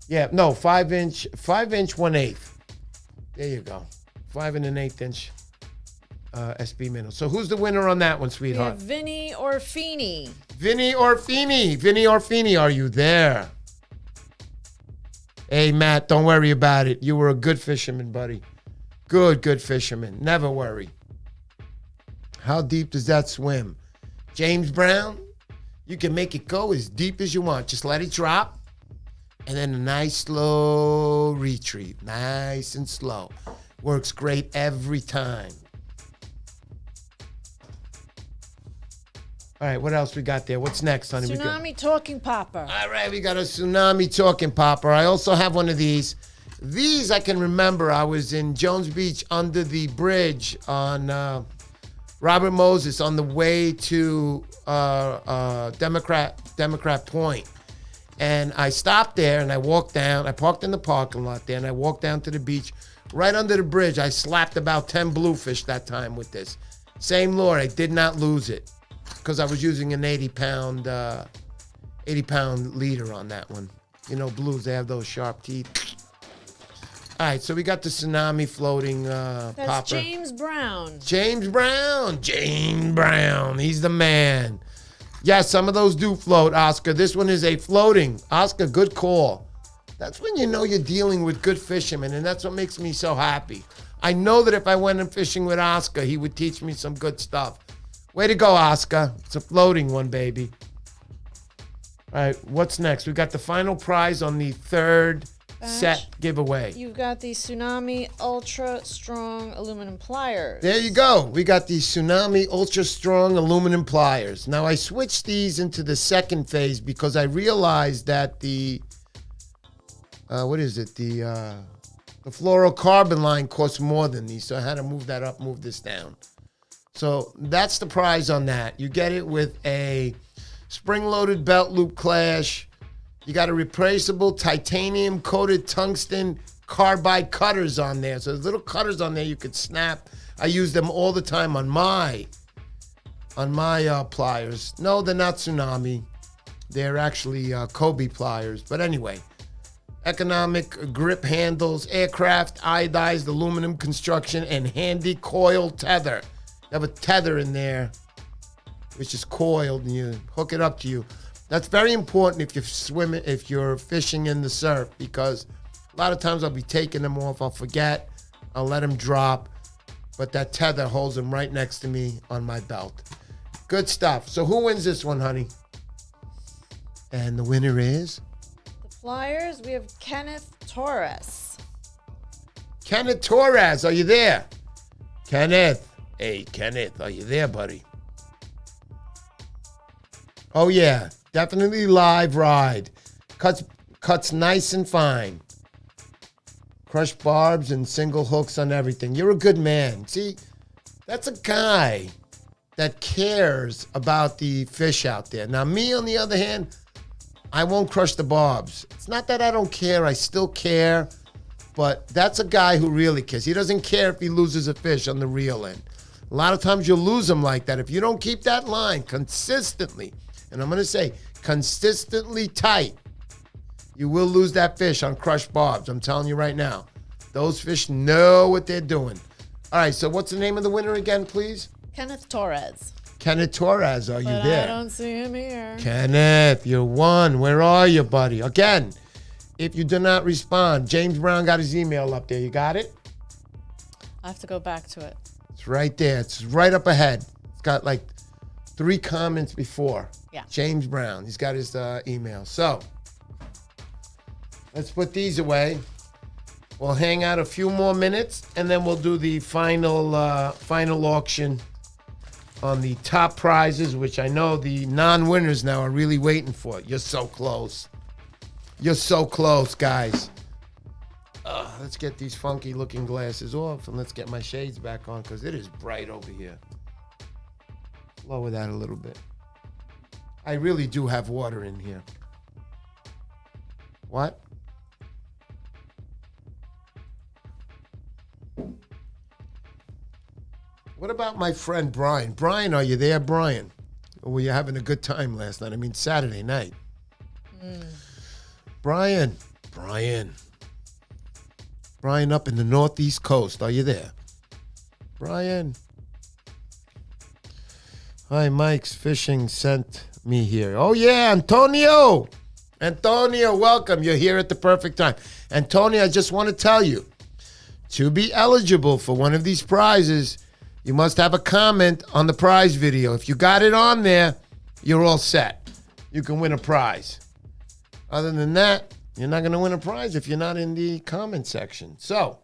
Yeah, no, 5-inch, 1/8. There you go. 5 and an 1/8 SP Minnow. So who's the winner on that one, sweetheart? We have Vinny Orfini. Vinny Orfini, are you there? Hey, Matt, don't worry about it. You were a good fisherman, buddy. Good fisherman. Never worry. How deep does that swim? James Brown, you can make it go as deep as you want. Just let it drop. And then a nice slow retreat. Nice and slow. Works great every time. All right, what else we got there? What's next, honey? Tsunami Talking Popper. All right, we got a Tsunami Talking Popper. I also have one of these. These I can remember. I was in Jones Beach under the bridge on Robert Moses on the way to Democrat Point. And I stopped there and I walked down. I parked in the parking lot there and I walked down to the beach. Right under the bridge, I slapped about 10 bluefish that time with this. Same lure. I did not lose it because I was using an 80-pound leader on that one. You know, blues, they have those sharp teeth. All right, so we got the Tsunami floating That's popper. James Brown. James Brown. He's the man. Yes, some of those do float, Oscar. This one is a floating. Oscar, good call. That's when you know you're dealing with good fishermen, and that's what makes me so happy. I know that if I went in fishing with Oscar, he would teach me some good stuff. Way to go, Oscar. It's a floating one, baby. All right, what's next? We got the final prize on the third set giveaway. You've got the Tsunami Ultra Strong Aluminum Pliers. There you go. We got the Tsunami Ultra Strong Aluminum Pliers. Now, I switched these into the second phase because I realized that the fluorocarbon line costs more than these, so I had to move that up, move this down. So that's the prize on that. You get it with a spring-loaded belt loop clash. You got a replaceable titanium-coated tungsten carbide cutters on there. So there's little cutters on there you could snap. I use them all the time on my pliers. No, they're not Tsunami. They're actually Kobe pliers. But anyway, economic grip handles, aircraft, iodized aluminum construction, and handy coil tether. You have a tether in there, which is coiled, and you hook it up to you. That's very important if you're fishing in the surf, because a lot of times I'll be taking them off. I'll forget. I'll let them drop. But that tether holds them right next to me on my belt. Good stuff. So who wins this one, honey? And the winner is? The Pliers, we have Kenneth Torres. Kenneth Torres, are you there? Kenneth. Hey, Kenneth, are you there, buddy? Oh, yeah. Definitely live ride. Cuts nice and fine. Crushed barbs and single hooks on everything. You're a good man. See, that's a guy that cares about the fish out there. Now, me, on the other hand, I won't crush the barbs. It's not that I don't care. I still care. But that's a guy who really cares. He doesn't care if he loses a fish on the reel end. A lot of times you'll lose them like that. If you don't keep that line consistently, and I'm going to say consistently tight, you will lose that fish on crushed barbs. I'm telling you right now. Those fish know what they're doing. All right, so what's the name of the winner again, please? Kenneth Torres. Kenneth Torres, are you But there? I don't see him here. Kenneth, you won. Where are you, buddy? Again, if you do not respond, James Brown got his email up there. You got it? I have to go back to it. It's right there. It's right up ahead. It's got like 3 comments before. Yeah. James Brown. He's got his email. So let's put these away. We'll hang out a few more minutes, and then we'll do the final auction on the top prizes, which I know the non-winners now are really waiting for. You're so close. You're so close, guys. Let's get these funky-looking glasses off, and let's get my shades back on, because it is bright over here. Lower that a little bit. I really do have water in here. What? What about my friend Brian? Brian, are you there, Brian? Or were you having a good time last night? I mean, Saturday night. Brian up in the Northeast Coast. Are you there? Brian. Hi, Mike's Fishing sent me here. Oh, yeah, Antonio. Antonio, welcome. You're here at the perfect time. Antonio, I just want to tell you, to be eligible for one of these prizes, you must have a comment on the prize video. If you got it on there, you're all set. You can win a prize. Other than that, you're not going to win a prize if you're not in the comment section. So,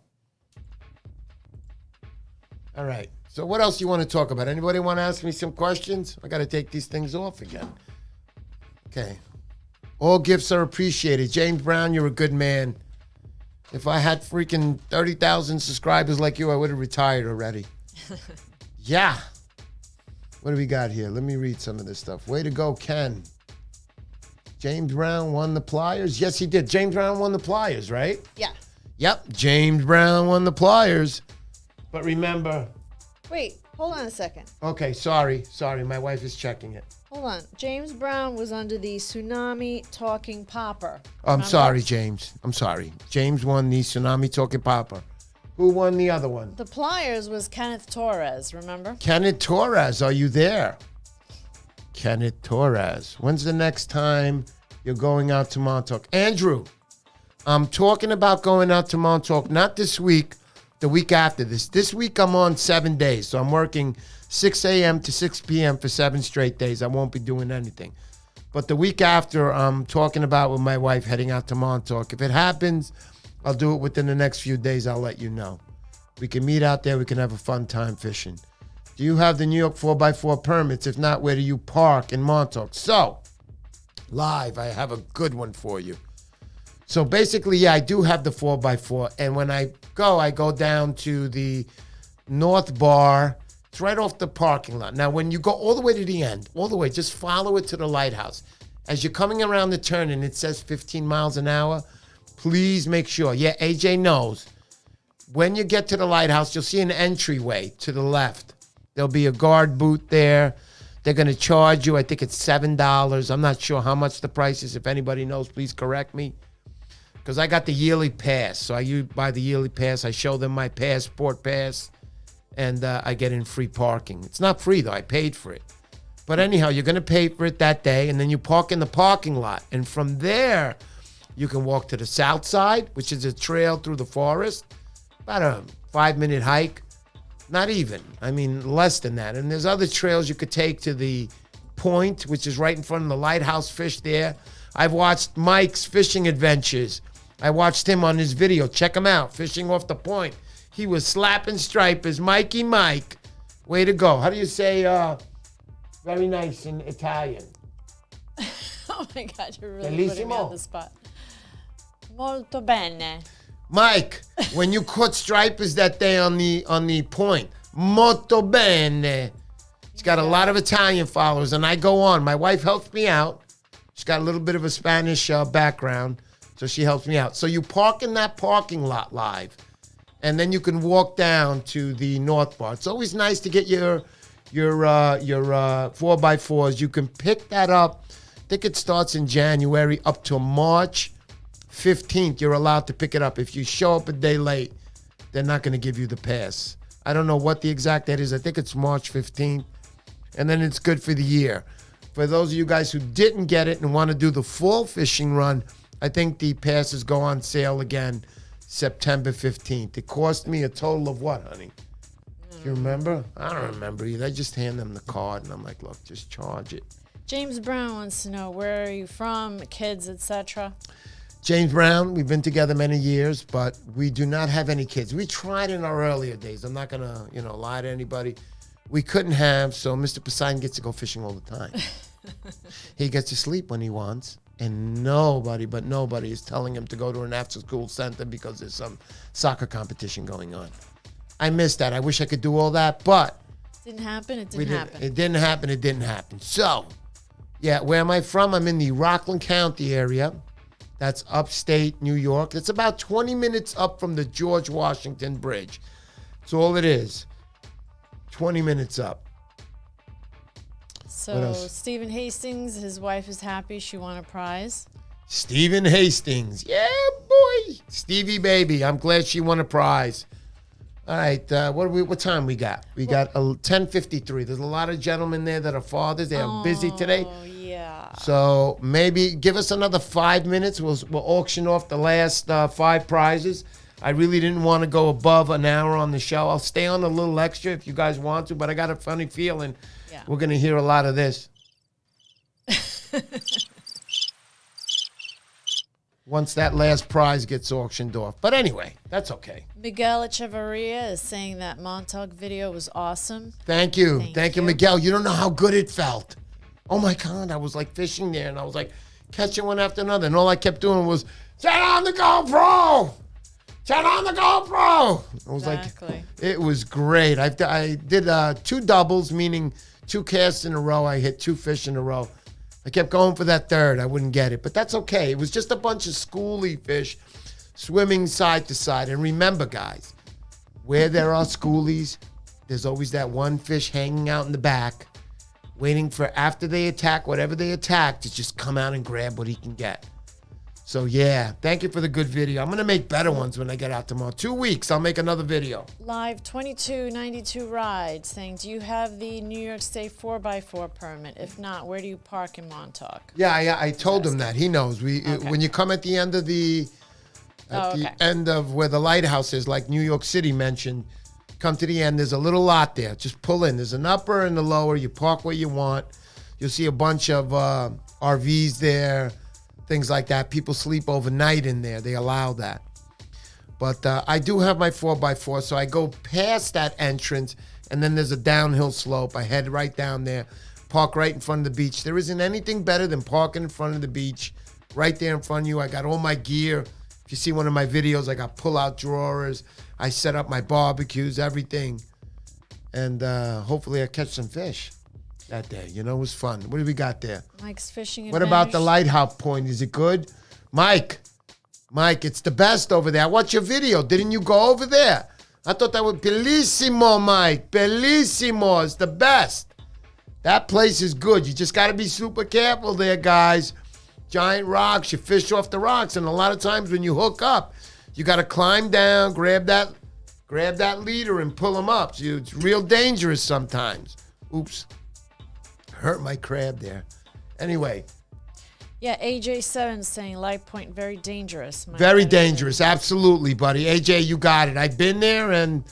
all right. So what else do you want to talk about? Anybody want to ask me some questions? I got to take these things off again. Okay. All gifts are appreciated. James Brown, you're a good man. If I had freaking 30,000 subscribers like you, I would have retired already. Yeah. What do we got here? Let me read some of this stuff. Way to go, Ken. James Brown won the pliers? Yes, he did. James Brown won the pliers, right? Yeah. Yep, James Brown won the pliers. But remember... Wait, hold on a second. Okay, sorry. My wife is checking it. Hold on. James Brown was under the Tsunami Talking Popper. I'm sorry, James. I'm sorry. James won the Tsunami Talking Popper. Who won the other one? The Pliers was Kenneth Torres, remember? Kenneth Torres, are you there? Kenneth Torres. When's the next time you're going out to Montauk? Andrew, I'm talking about going out to Montauk, not this week, the week after this. This week I'm on 7 days, so I'm working 6 a.m. to 6 p.m. for 7 straight days. I won't be doing anything. But the week after, I'm talking about with my wife heading out to Montauk. If it happens, I'll do it within the next few days. I'll let you know. We can meet out there. We can have a fun time fishing. Do you have the New York 4x4 permits? If not, where do you park in Montauk? So, live, I have a good one for you. So basically, yeah, I do have the 4x4. And when I go down to the North Bar. It's right off the parking lot. Now, when you go all the way to the end, all the way, just follow it to the lighthouse. As you're coming around the turn and it says 15 miles an hour, please make sure. Yeah, AJ knows. When you get to the lighthouse, you'll see an entryway to the left. There'll be a guard booth there. They're going to charge you, I think it's $7. I'm not sure how much the price is. If anybody knows, please correct me. Because I got the yearly pass. So I buy the yearly pass. I show them my passport pass. And I get in free parking. It's not free, though. I paid for it. But anyhow, you're going to pay for it that day, and then you park in the parking lot. And from there, you can walk to the south side, which is a trail through the forest. About a 5-minute hike. Not even. I mean, less than that. And there's other trails you could take to the point, which is right in front of the lighthouse fish there. I've watched Mike's fishing adventures. I watched him on his video. Check him out, fishing off the point. He was slapping stripers. Mikey Mike. Way to go. How do you say very nice in Italian? Oh my God, you're really Bellissimo. putting me on the spot. Molto bene. Mike, when you caught stripers that day on the point, molto bene. He's got a lot of Italian followers, and I go on. My wife helps me out. She's got a little bit of a Spanish background, so she helps me out. So you park in that parking lot live. And then you can walk down to the North Bar. It's always nice to get your 4x4s. You can pick that up. I think it starts in January up to March 15th. You're allowed to pick it up. If you show up a day late, they're not going to give you the pass. I don't know what the exact date is. I think it's March 15th. And then it's good for the year. For those of you guys who didn't get it and want to do the full fishing run, I think the passes go on sale again September 15th. It cost me a total of what, honey? Do you remember? I don't remember either. I just hand them the card, and I'm like, look, just charge it. James Brown wants to know, where are you from, kids, etc.? James Brown, we've been together many years, but we do not have any kids. We tried in our earlier days. I'm not going to, lie to anybody. We couldn't have, so Mr. Poseidon gets to go fishing all the time. He gets to sleep when he wants. And nobody is telling him to go to an after-school center because there's some soccer competition going on. I miss that. I wish I could do all that, but... Didn't happen. It didn't happen. It didn't happen. It didn't happen. So, yeah, where am I from? I'm in the Rockland County area. That's upstate New York. It's about 20 minutes up from the George Washington Bridge. That's all it is. 20 minutes up. So Stephen Hastings, his wife is happy. She won a prize. Stephen Hastings. Yeah, boy. Stevie baby. I'm glad she won a prize. All right. What time we got? We got 10:53. There's a lot of gentlemen there that are fathers. They are busy today. Oh, yeah. So maybe give us another 5 minutes. We'll auction off the last 5 prizes. I really didn't want to go above an hour on the show. I'll stay on a little extra if you guys want to, but I got a funny feeling we're going to hear a lot of this. Once that last prize gets auctioned off. But anyway, that's okay. Miguel Echevarria is saying that Montauk video was awesome. Thank you. Thank you, Miguel. You don't know how good it felt. Oh, my God. I was like fishing there, and I was like catching one after another. And all I kept doing was, turn on the GoPro. Turn on the GoPro. I was like, it was great. I did 2 doubles, meaning 2 casts in a row. I hit 2 fish in a row. I kept going for that third. I wouldn't get it, but that's okay. It was just a bunch of schoolie fish swimming side to side. And remember, guys, where there are schoolies, there's always that one fish hanging out in the back, waiting for after they attack, whatever they attack, to just come out and grab what he can get. So, yeah, thank you for the good video. I'm going to make better ones when I get out tomorrow. 2 weeks, I'll make another video. Live 2292 Ride saying, do you have the New York State 4x4 permit? If not, where do you park in Montauk? Yeah, I told him that. He knows. When you come at the end of the end of where the lighthouse is, like New York City mentioned, come to the end. There's a little lot there. Just pull in. There's an upper and a lower. You park where you want. You'll see a bunch of RVs there, things like that. People sleep overnight in there. They allow that. But I do have my 4x4, so I go past that entrance, and then there's a downhill slope. I head right down there, park right in front of the beach. There isn't anything better than parking in front of the beach, right there in front of you. I got all my gear. If you see one of my videos, I got pull-out drawers. I set up my barbecues, everything. And hopefully I catch some fish that day. You know, it was fun. What do we got there? Mike's fishing. What about the lighthouse point? Is it good? Mike, it's the best over there. I watched your video. Didn't you go over there? I thought that was bellissimo, Mike. Bellissimo. It's the best. That place is good. You just got to be super careful there, guys. Giant rocks. You fish off the rocks. And a lot of times when you hook up, you got to climb down, grab that leader and pull them up. So it's real dangerous sometimes. Oops. Hurt my crab there. Anyway. Yeah, AJ7 saying Light Point very dangerous. Very dangerous. Absolutely, buddy. AJ, you got it. I've been there, and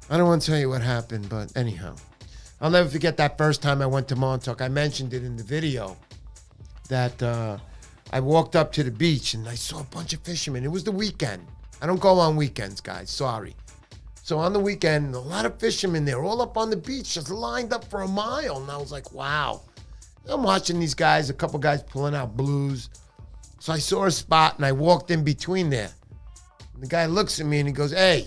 I don't want to tell you what happened, but anyhow. I'll never forget that first time I went to Montauk. I mentioned it in the video that I walked up to the beach, and I saw a bunch of fishermen. It was the weekend. I don't go on weekends, guys. Sorry. So on the weekend, a lot of fishermen there, all up on the beach, just lined up for a mile. And I was like, wow. I'm watching these guys, a couple guys pulling out blues. So I saw a spot, and I walked in between there. And the guy looks at me, and he goes, hey.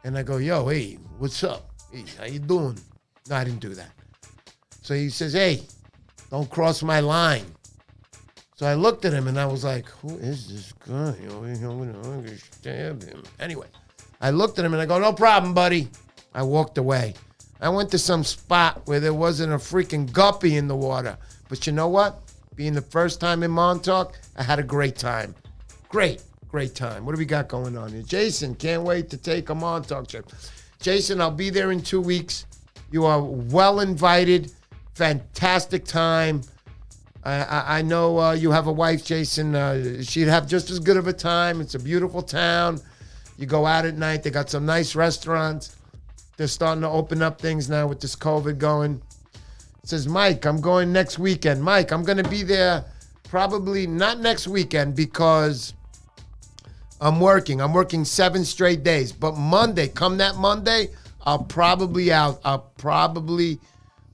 And I go, yo, hey, what's up? Hey, how you doing? No, I didn't do that. So he says, hey, don't cross my line. So I looked at him, and I was like, who is this guy? I'm going to stab him. Anyway, I looked at him, and I go, no problem, buddy. I walked away. I went to some spot where there wasn't a freaking guppy in the water. But you know what? Being the first time in Montauk, I had a great time. Great time. What do we got going on here? Jason, can't wait to take a Montauk trip. Jason, I'll be there in 2 weeks. You are well invited. Fantastic time. I know you have a wife, Jason. She'd have just as good of a time. It's a beautiful town. You go out at night. They got some nice restaurants. They're starting to open up things now with this COVID going. It says, Mike, I'm going next weekend. Mike, I'm going to be there probably not next weekend because I'm working. I'm working 7 straight days. But Monday, come that Monday, I'll probably out.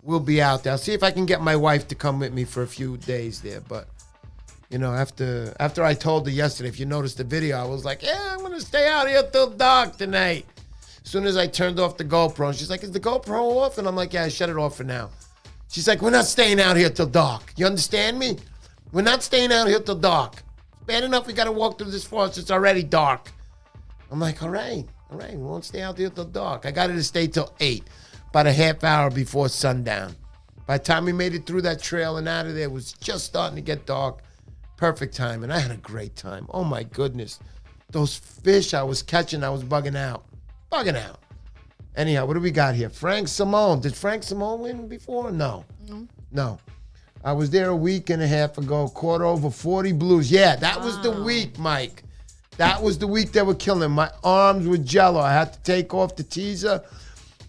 Will be out there. I'll see if I can get my wife to come with me for a few days there. But, you know, after I told her yesterday, if you noticed the video, I was like, yeah, I'm going to stay out here till dark tonight. As soon as I turned off the GoPro, and she's like, is the GoPro off? And I'm like, yeah, I shut it off for now. She's like, we're not staying out here till dark. You understand me? We're not staying out here till dark. It's bad enough we got to walk through this forest. It's already dark. I'm like, all right. We won't stay out here till dark. I got her to stay till 8, about a half hour before sundown. By the time we made it through that trail and out of there, it was just starting to get dark. Perfect time, and I had a great time. Oh, my goodness. Those fish I was catching, I was bugging out. Anyhow, what do we got here? Frank Simone. Did Frank Simone win before? No. I was there a week and a half ago, caught over 40 blues. Yeah, that was the week, Mike. That was the week they were killing. My arms were jello. I had to take off the teaser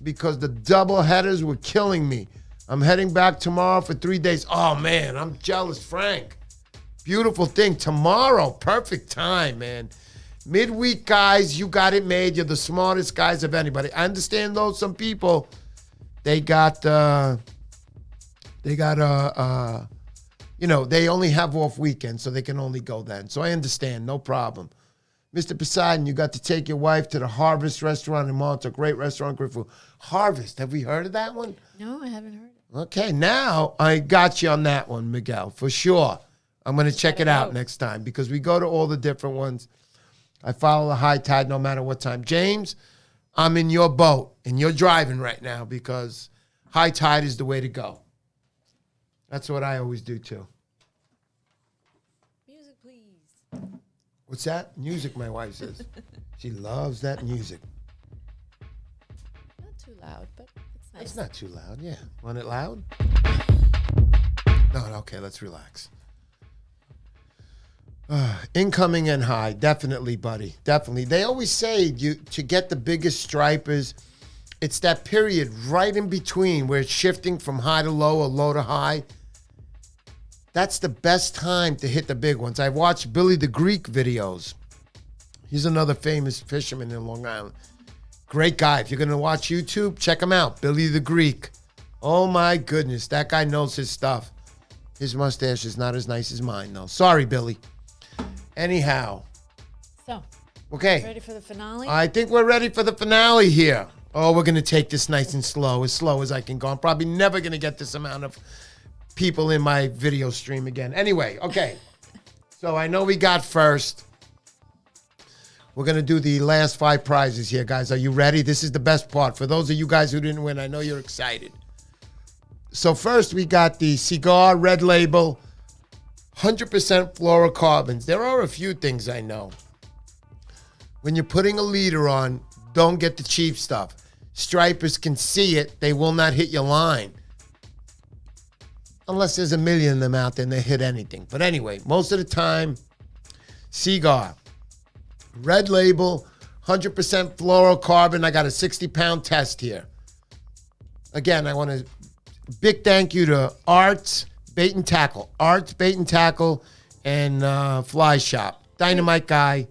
because the double headers were killing me. I'm heading back tomorrow for 3 days. Oh, man, I'm jealous, Frank. Beautiful thing. Tomorrow, perfect time, man. Midweek, guys, you got it made. You're the smartest guys of anybody. I understand, though, some people, they only have off weekends, so they can only go then. So I understand, no problem. Mr. Poseidon, you got to take your wife to the Harvest restaurant in Montauk. Great restaurant, great food. Harvest, have we heard of that one? No, I haven't heard it. Okay, now I got you on that one, Miguel, for sure. I'm going to check it out next time because we go to all the different ones. I follow the high tide no matter what time. James, I'm in your boat, and you're driving right now because high tide is the way to go. That's what I always do, too. Music, please. What's that? Music, my wife says. She loves that music. Not too loud, but it's nice. It's not too loud, yeah. Want it loud? No, okay, let's relax. Incoming and high, definitely, buddy, definitely. They always say to get the biggest stripers, it's that period right in between where it's shifting from high to low or low to high. That's the best time to hit the big ones. I've watched Billy the Greek videos. He's another famous fisherman in Long Island. Great guy. If you're going to watch YouTube, check him out. Billy the Greek. Oh, my goodness. That guy knows his stuff. His mustache is not as nice as mine, though. Sorry, Billy. Anyhow. So, okay. ready for the finale? I think we're ready for the finale here. Oh, we're going to take this nice and slow as I can go. I'm probably never going to get this amount of people in my video stream again. Anyway, okay. So I know we got first. We're going to do the last 5 prizes here, guys. Are you ready? This is the best part. For those of you guys who didn't win, I know you're excited. So first, we got the Cigar Red Label 100% fluorocarbons. There are a few things I know. When you're putting a leader on, don't get the cheap stuff. Stripers can see it. They will not hit your line. Unless there's a million of them out there and they hit anything. But anyway, most of the time, Cigar. Red Label, 100% fluorocarbon. I got a 60-pound test here. Again, I want to big thank you to Arts Bait and Tackle. Arts Bait and Tackle and Fly Shop. Dynamite guy.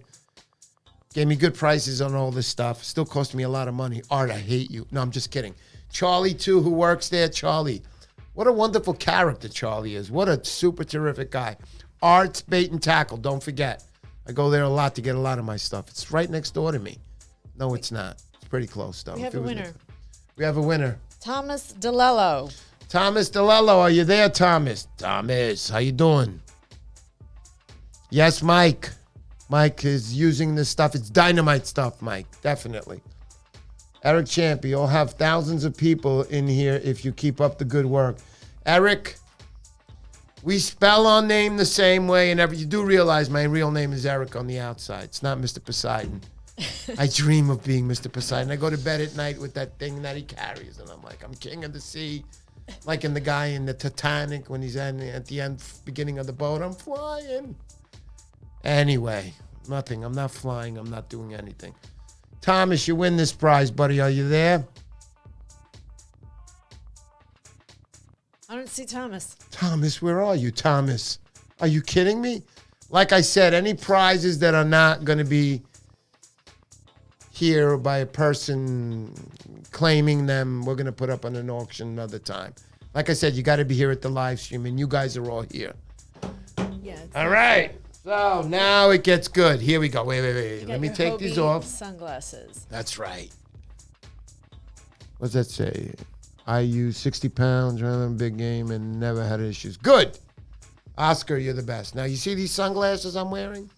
Gave me good prices on all this stuff. Still cost me a lot of money. Art, I hate you. No, I'm just kidding. Charlie, too, who works there. Charlie. What a wonderful character Charlie is. What a super terrific guy. Arts Bait and Tackle. Don't forget. I go there a lot to get a lot of my stuff. It's right next door to me. No, it's not. It's pretty close, though. We have a winner. We have a winner. Thomas DeLello. Thomas DeLello, are you there, Thomas? Thomas, how you doing? Yes, Mike. Mike is using this stuff. It's dynamite stuff, Mike. Definitely. Eric Champi, you'll have thousands of people in here if you keep up the good work. Eric, we spell our name the same way, and you do realize my real name is Eric on the outside. It's not Mr. Poseidon. I dream of being Mr. Poseidon. I go to bed at night with that thing that he carries, and I'm like, I'm king of the sea. Like in the guy in the Titanic when he's at the end, beginning of the boat, I'm flying. Anyway, nothing. I'm not flying. I'm not doing anything. Thomas, you win this prize, buddy. Are you there? I don't see Thomas. Thomas, where are you, Thomas? Are you kidding me? Like I said, any prizes that are not going to be here by a person claiming them, we're going to put up on an auction another time. Like I said, you got to be here at the live stream, and you guys are all here. Yeah. All right. So now it gets good. Here we go. Wait. Let me take these off. Sunglasses. That's right. What's that say? I use 60 pounds, ran a big game, and never had issues. Good. Oscar, you're the best. Now, you see these sunglasses I'm wearing?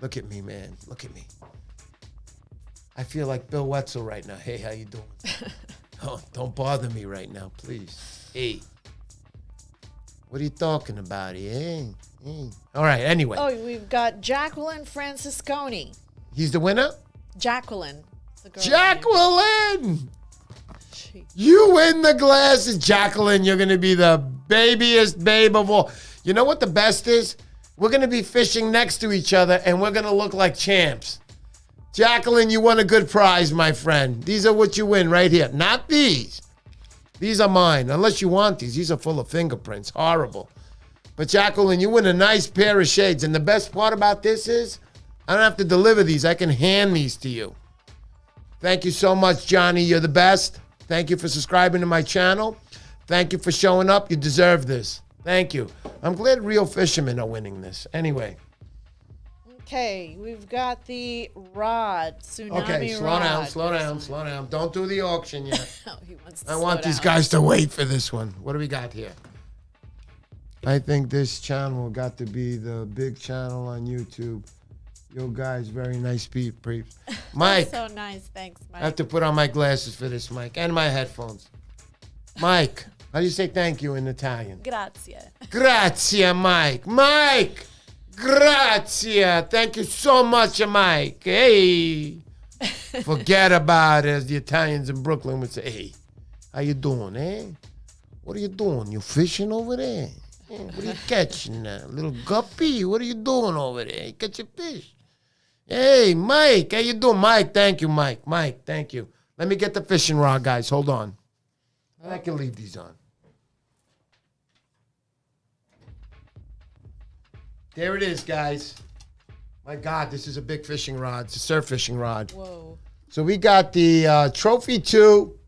Look at me, man. Look at me. I feel like Bill Wetzel right now. Hey, how you doing? Oh, don't bother me right now, please. Hey. What are you talking about here? Hey. All right, anyway. Oh, we've got Jacqueline Francisconi. He's the winner? Jacqueline. Jacqueline! You win the glasses, Jacqueline. You're going to be the babiest babe of all. You know what the best is? We're going to be fishing next to each other, and we're going to look like champs. Jacqueline, you won a good prize, my friend. These are what you win right here. Not these. These are mine, unless you want these. These are full of fingerprints. Horrible. But Jacqueline, you win a nice pair of shades. And the best part about this is I don't have to deliver these. I can hand these to you. Thank you so much, Johnny. You're the best. Thank you for subscribing to my channel. Thank you for showing up. You deserve this. Thank you. I'm glad real fishermen are winning this. Anyway. Okay, we've got the rod, tsunami rod. Okay, slow down. Don't do the auction yet. Oh, he wants to I want slow these down. guys to wait for this one. What do we got here? I think this channel got to be the big channel on YouTube. You guys, very nice people. Mike. So nice. Thanks, Mike. I have to put on my glasses for this, Mike, and my headphones. Mike, how do you say thank you in Italian? Grazie. Grazie, Mike. Mike! Grazie. Thank you so much, Mike. Hey. Forget about it, as the Italians in Brooklyn would say. Hey, how you doing, eh? What are you doing? You fishing over there? Eh, what are you catching now? Little guppy? What are you doing over there? You catch a fish? Hey, Mike, how you doing? Mike, thank you, Mike. Mike, thank you. Let me get the fishing rod, guys. Hold on. I can leave these on. There it is, guys. My God, this is a big fishing rod. It's a surf fishing rod. Whoa. So we got the Trophy 2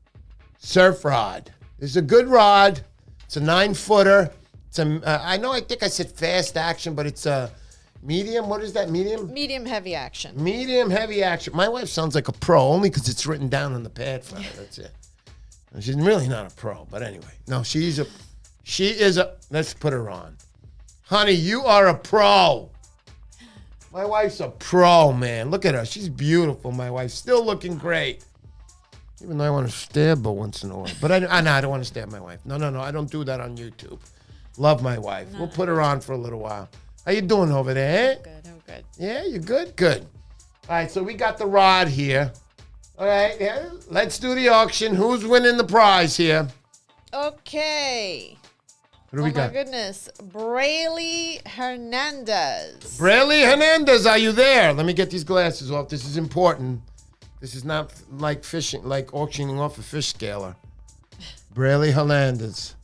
surf rod. This is a good rod. It's a 9-footer. It's I think I said fast action, but it's a medium. What is that, medium? Medium heavy action. Medium heavy action. My wife sounds like a pro only because it's written down on the pad for her. That's it. She's really not a pro, but anyway. No, she is a, let's put her on. Honey, you are a pro. My wife's a pro, man. Look at her. She's beautiful, my wife. Still looking great. Even though I want to stab her once in a while. But I don't want to stab my wife. No. I don't do that on YouTube. Love my wife. We'll put her on for a little while. How you doing over there? I'm good. Yeah, you good? Good. All right, so we got the rod here. All right, yeah, let's do the auction. Who's winning the prize here? Okay. What do we got? Oh, my goodness. Brayley Hernandez. Brayley Hernandez, are you there? Let me get these glasses off. This is important. This is not like fishing, like auctioning off a fish scaler. Brayley Hernandez.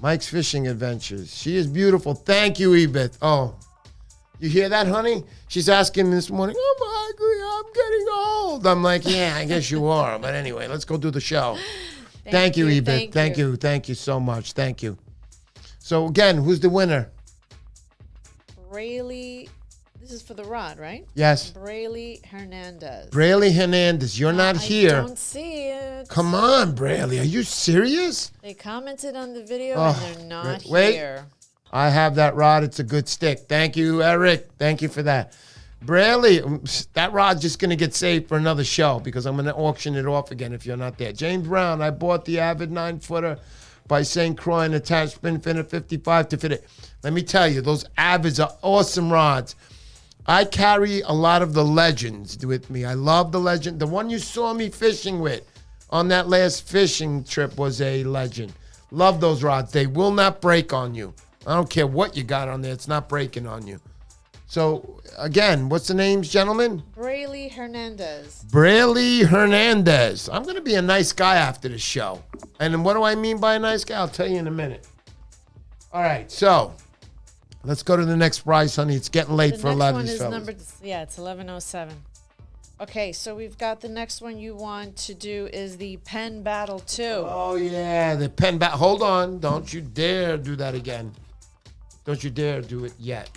Mike's Fishing Adventures. She is beautiful. Thank you, Edith. Oh, you hear that, honey? She's asking this morning, I'm getting old. I'm like, yeah, I guess you are. But anyway, let's go do the show. Thank you, Edith. Thank you. Thank you so much. Thank you. So, again, who's the winner? Brayley. This is for the rod, right? Yes. Brayley Hernandez. Brayley Hernandez. You're not here. I don't see it. Come on, Brayley. Are you serious? They commented on the video and they're not wait. here. I have that rod. It's a good stick. Thank you, Eric. Thank you for that. Brayley, that rod's just going to get saved for another show because I'm going to auction it off again if you're not there. James Brown, I bought the Avid 9-footer by St. Croix and attached spin fin at 55 to fit it. Let me tell you, those Avids are awesome rods. I carry a lot of the legends with me. I love the legend. The one you saw me fishing with on that last fishing trip was a legend. Love those rods. They will not break on you. I don't care what you got on there. It's not breaking on you. So, again, what's the names, gentlemen? Brayley Hernandez. Brayley Hernandez. I'm going to be a nice guy after the show. And what do I mean by a nice guy? I'll tell you in a minute. All right, so let's go to the next prize, honey. It's getting late for a lot of these fellas. It's 11:07. Okay, so we've got the next one you want to do is the Pen Battle 2. Oh, yeah, the pen battle. Hold on. Don't you dare do that again. Don't you dare do it yet.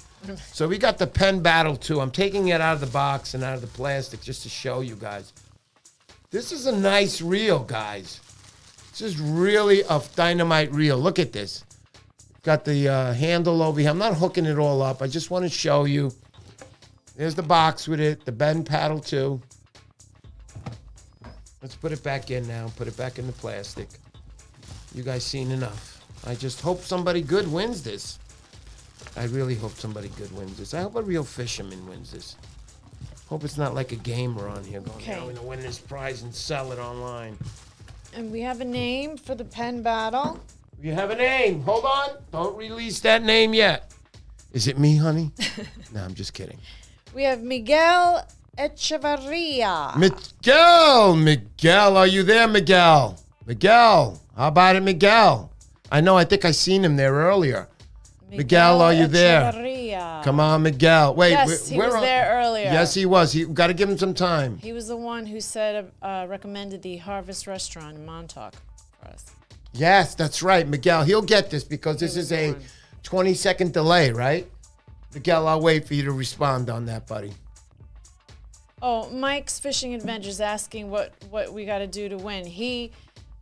So we got the Pen Battle 2. I'm taking it out of the box and out of the plastic just to show you guys. This is a nice reel, guys. This is really a dynamite reel. Look at this. Got the handle over here. I'm not hooking it all up. I just want to show you. There's the box with it, the Pen Paddle 2. Let's put it back in now. Put it back in the plastic. You guys seen enough. I just hope somebody good wins this. I really hope somebody good wins this. I hope a real fisherman wins this. Hope it's not like a gamer on here going, I'm going to win this prize and sell it online. And we have a name for the Pen Battle. You have a name. Hold on. Don't release that name yet. Is it me, honey? No, I'm just kidding. We have Miguel Echevarria. Miguel, are you there, Miguel? Miguel, how about it, Miguel? I think I seen him there earlier. Miguel, are you there? Echevarria. Come on, Miguel. Wait, yes, he was there earlier. Yes, he was. You got to give him some time. He was the one who said recommended the Harvest Restaurant in Montauk for us. Yes, that's right, Miguel. He'll get this because this is a 20-second delay, right? Miguel, I'll wait for you to respond on that, buddy. Oh, Mike's Fishing Adventures asking what we got to do to win. He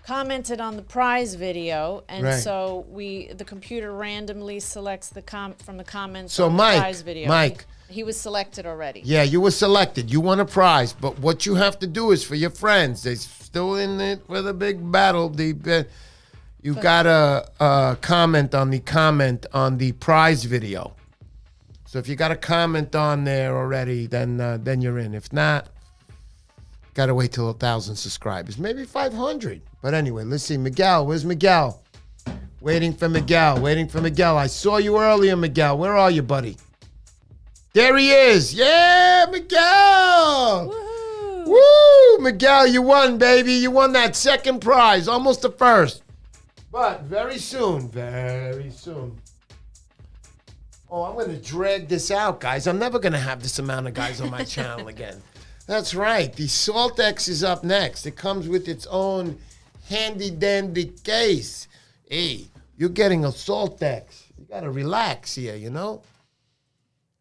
commented on the prize video, and so the computer randomly selects from the comments on the prize video. Mike, he was selected already. Yeah, you were selected. You won a prize, but what you have to do is for your friends. They're still in it with a big battle. You got to comment on the prize video. So if you got a comment on there already, then you're in. If not, got to wait till 1,000 subscribers, maybe 500. But anyway, let's see. Miguel, where's Miguel? Waiting for Miguel. I saw you earlier, Miguel. Where are you, buddy? There he is. Yeah, Miguel. Woohoo. Woo, Miguel, you won, baby. You won that second prize, almost the first. But very soon. Oh, I'm going to drag this out, guys. I'm never going to have this amount of guys on my channel again. That's right. The Salt X is up next. It comes with its own handy-dandy case. Hey, you're getting a Salt X. You got to relax here, you know?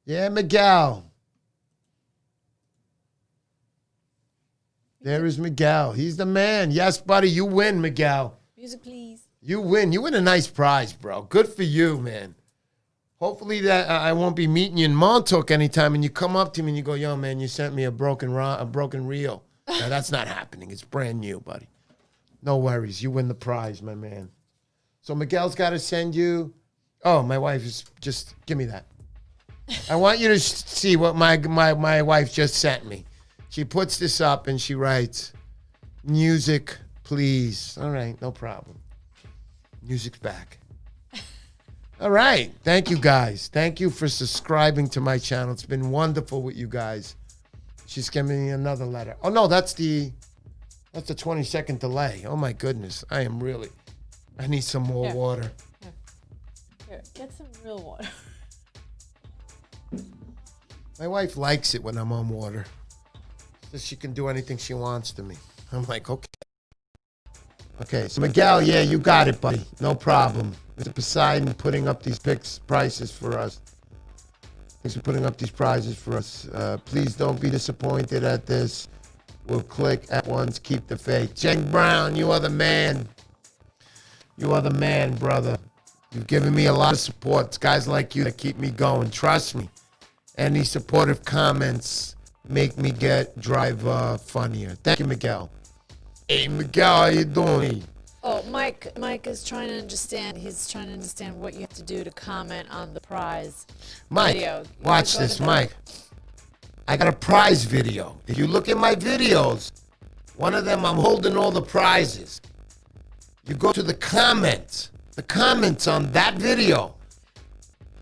Yeah, Miguel. There is Miguel. He's the man. Yes, buddy, you win, Miguel. Music, please. You win. You win a nice prize, bro. Good for you, man. Hopefully that I won't be meeting you in Montauk anytime, and you come up to me and you go, "Yo, man, you sent me a broken reel." No, that's not happening. It's brand new, buddy. No worries. You win the prize, my man. So Miguel's got to send you. Oh, my wife is just give me that. I want you to see what my wife just sent me. She puts this up and she writes, "Music, please." All right, no problem. Music's back. All right. Thank you, guys. Thank you for subscribing to my channel. It's been wonderful with you guys. She's giving me another letter. Oh, no, that's the 20-second delay. Oh, my goodness. I need some more water. Here, get some real water. My wife likes it when I'm on water. So she can do anything she wants to me. I'm like, okay. Okay, so Miguel, yeah, you got it, buddy. No problem. Mr. Poseidon putting up these prices for us. Thanks for putting up these prizes for us. Please don't be disappointed at this. We'll click at once. Keep the faith. Jen Brown, you are the man. You are the man, brother. You've given me a lot of support. It's guys like you that keep me going. Trust me. Any supportive comments make me drive funnier. Thank you, Miguel. Hey, Miguel, how you doing? Oh, Mike is trying to understand. He's trying to understand what you have to do to comment on the prize video. Watch this, Mike. I got a prize video. If you look at my videos, one of them I'm holding all the prizes. You go to the comments on that video,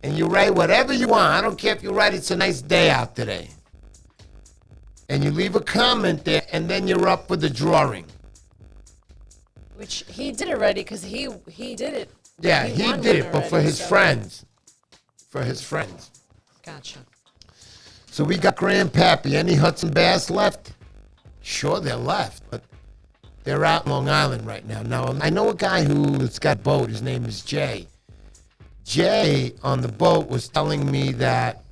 and you write whatever you want. I don't care if you write it's a nice day out today. And you leave a comment there, and then you're up with the drawing. Which he did already, because he did it. Yeah, he did it, but for his friends. For his friends. Gotcha. So we got Grandpappy. Any Hudson Bass left? Sure, they're left, but they're out in Long Island right now. Now, I know a guy who's got a boat. His name is Jay. Jay on the boat was telling me that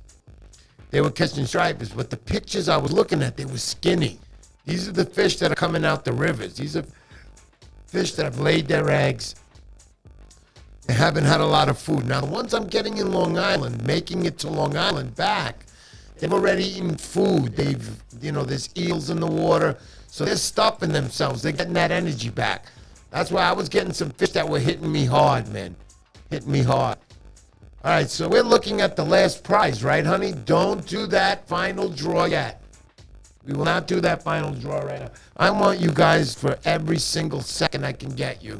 they were catching stripers, but the pictures I was looking at, they were skinny. These are the fish that are coming out the rivers. These are fish that have laid their eggs. They haven't had a lot of food. Now, the ones I'm getting in Long Island, making it to Long Island back, they've already eaten food. There's eels in the water, so they're stuffing themselves. They're getting that energy back. That's why I was getting some fish that were hitting me hard, man. Hitting me hard. All right, so we're looking at the last prize, right, honey? Don't do that final draw yet. We will not do that final draw right now. I want you guys for every single second I can get you.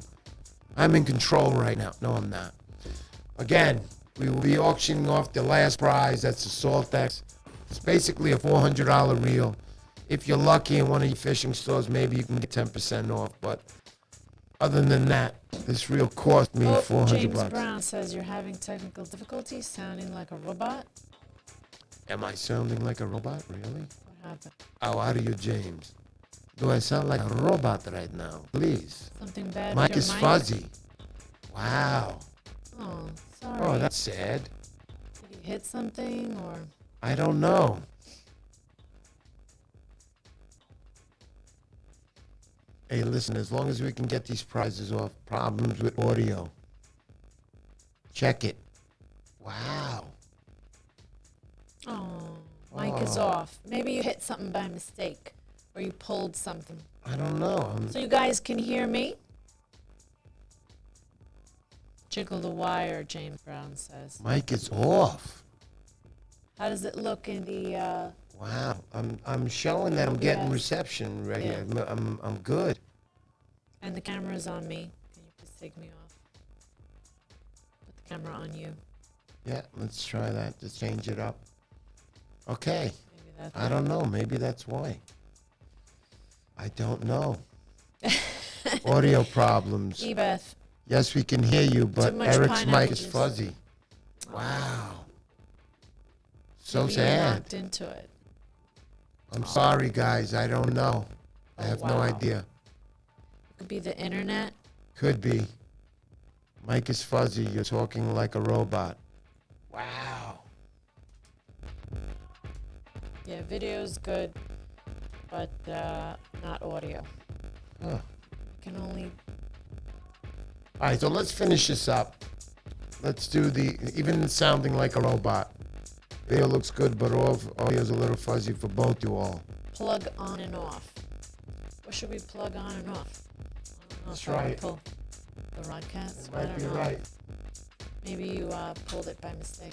I'm in control right now. No, I'm not. Again, we will be auctioning off the last prize. That's the Salt X. It's basically a $400 reel. If you're lucky in one of your fishing stores, maybe you can get 10% off. But other than that, this reel cost me $400. James Brown says you're having technical difficulties, sounding like a robot. Am I sounding like a robot? Really? What happened? How are you, James? Do I sound like a robot right now? Please. Something bad Mike with is your mic? fuzzy. Wow. Oh, sorry. Oh, that's sad. Did you hit something or? I don't know. Hey, listen, as long as we can get these prizes off, problems with audio. Check it. Wow. Oh, mic is off. Maybe you hit something by mistake or you pulled something. I don't know. So you guys can hear me? Jiggle the wire, James Brown says. Mic is off. How does it look in the Wow. I'm showing that I'm getting Yes. reception right Yeah. here. I'm good. and the camera's on me? Can you please take me off? Put the camera on you. Yeah, let's try that. Just change it up. Okay. Maybe that's I don't know. Maybe that's why. I don't know. Audio problems. Ebeth. Yes, we can hear you, but much Eric's mic pineapple is juice. fuzzy. Wow. So Maybe you're sad. locked into it. I'm sorry, guys. I don't know. I have no wow. idea. Could be the internet. Could be. Mike is fuzzy. You're talking like a robot. Wow. Yeah, video's good, but not audio. Huh. Can only. All right, so let's finish this up. Let's do even sounding like a robot. Video looks good, but audio's a little fuzzy for both you all. Plug on and off. What should we plug on and off? That's right. Pull the broadcast. Might be right. Maybe you pulled it by mistake.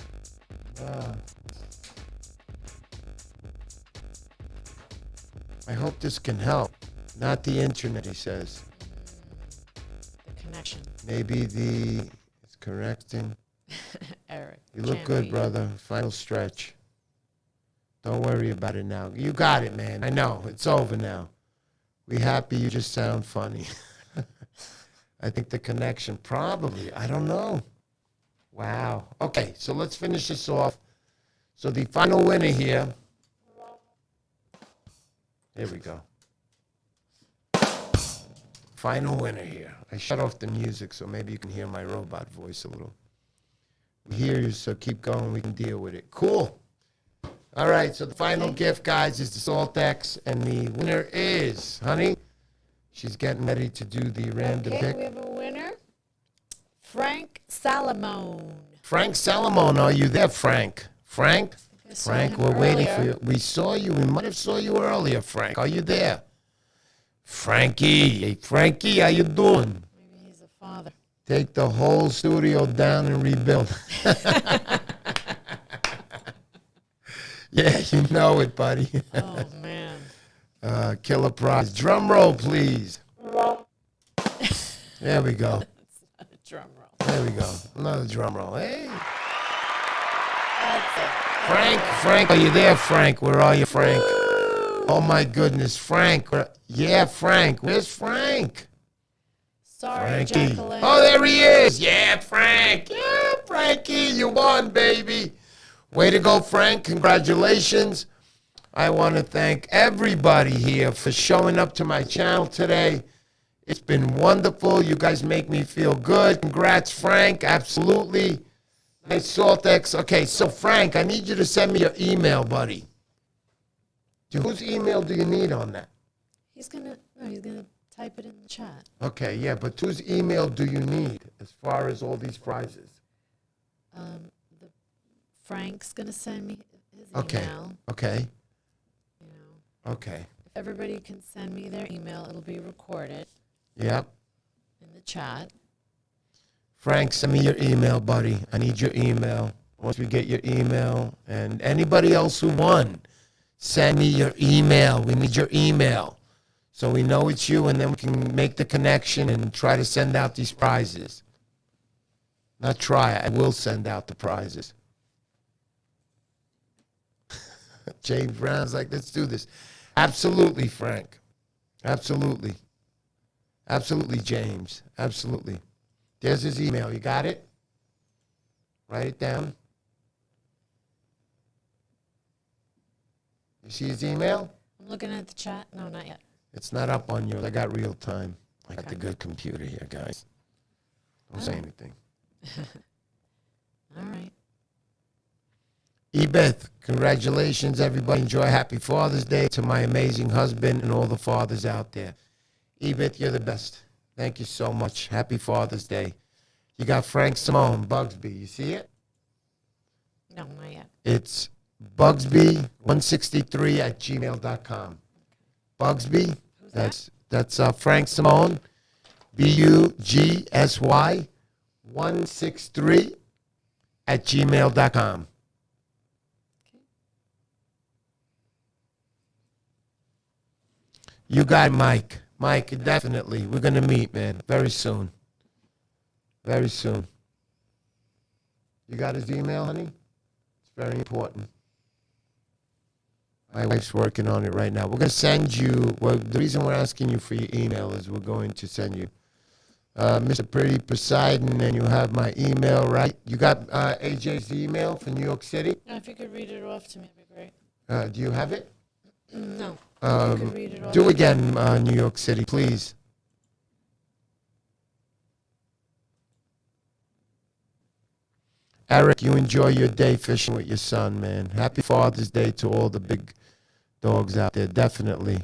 I hope this can help. Not the internet, he says. The connection. Maybe it's correcting. Eric. You look good, brother. Final stretch. Don't worry about it now. You got it, man. I know. It's over now. We happy you just sound funny. I think the connection, probably. I don't know. Wow. Okay, so let's finish this off. So the final winner here. Here we go. Final winner here. I shut off the music so maybe you can hear my robot voice a little. We hear you, so keep going. We can deal with it. Cool. All right, so the final gift, guys, is the Salt X, and the winner is, honey, she's getting ready to do the random pick. We have a winner. Frank Salamone. Frank Salamone, are you there, Frank? Frank? Frank, we're waiting for you. We saw you. We might have saw you earlier, Frank. Are you there? Frankie. Hey, Frankie, how you doing? Maybe he's a father. Take the whole studio down and rebuild. Yeah, you know it, buddy. Oh, man. Killer prize. Drum roll, please. There we go. It's not a drum roll. There we go. Another drum roll. Hey. That's it. Frank, are you there, Frank? Where are you, Frank? Oh, my goodness, Frank. Yeah, Frank. Where's Frank? Sorry, Frankie. Jacqueline. Oh, there he is. Yeah, Frank. Yeah, Frankie, you won, baby. Way to go, Frank. Congratulations. I want to thank everybody here for showing up to my channel today. It's been wonderful. You guys make me feel good. Congrats, Frank. Absolutely. Nice Salt X. Okay, so Frank, I need you to send me your email, buddy. Whose email do you need on that? He's gonna type it in the chat. Okay, yeah, but whose email do you need as far as all these prizes? Frank's gonna send me his Okay. email. Okay. You know, Okay. if everybody can send me their email, it'll be recorded Yep. in the chat. Frank, send me your email, buddy. I need your email. Once we get your email, and anybody else who won, send me your email. We need your email so we know it's you, and then we can make the connection and try to send out these prizes. Not try, I will send out the prizes. James Brown's like, let's do this. Absolutely, Frank. Absolutely. Absolutely, James. Absolutely. There's his email. You got it? Write it down. You see his email? I'm looking at the chat. No, not yet. It's not up on yours. I got real time. I got Okay. the good computer here, guys. Don't say anything. All right. Ebeth, congratulations, everybody. Enjoy Happy Father's Day to my amazing husband and all the fathers out there. Ebeth, you're the best. Thank you so much. Happy Father's Day. You got Frank Simone, Bugsby. You see it? No, not yet. It's Bugsby163@gmail.com. Bugsby, that's Frank Simone, BUGSY163@gmail.com. You got Mike. Mike, definitely. We're going to meet, man, very soon. Very soon. You got his email, honey? It's very important. My wife's working on it right now. We're going to send you, well, the reason we're asking you for your email is we're going to send you Mr. Pretty Poseidon, and you have my email, right? You got AJ's email for New York City? If you could read it off to me, it'd be great. Do you have it? No. You could read it off. Do again, New York City, please. Eric, you enjoy your day fishing with your son, man. Happy Father's Day to all the big dogs out there, definitely.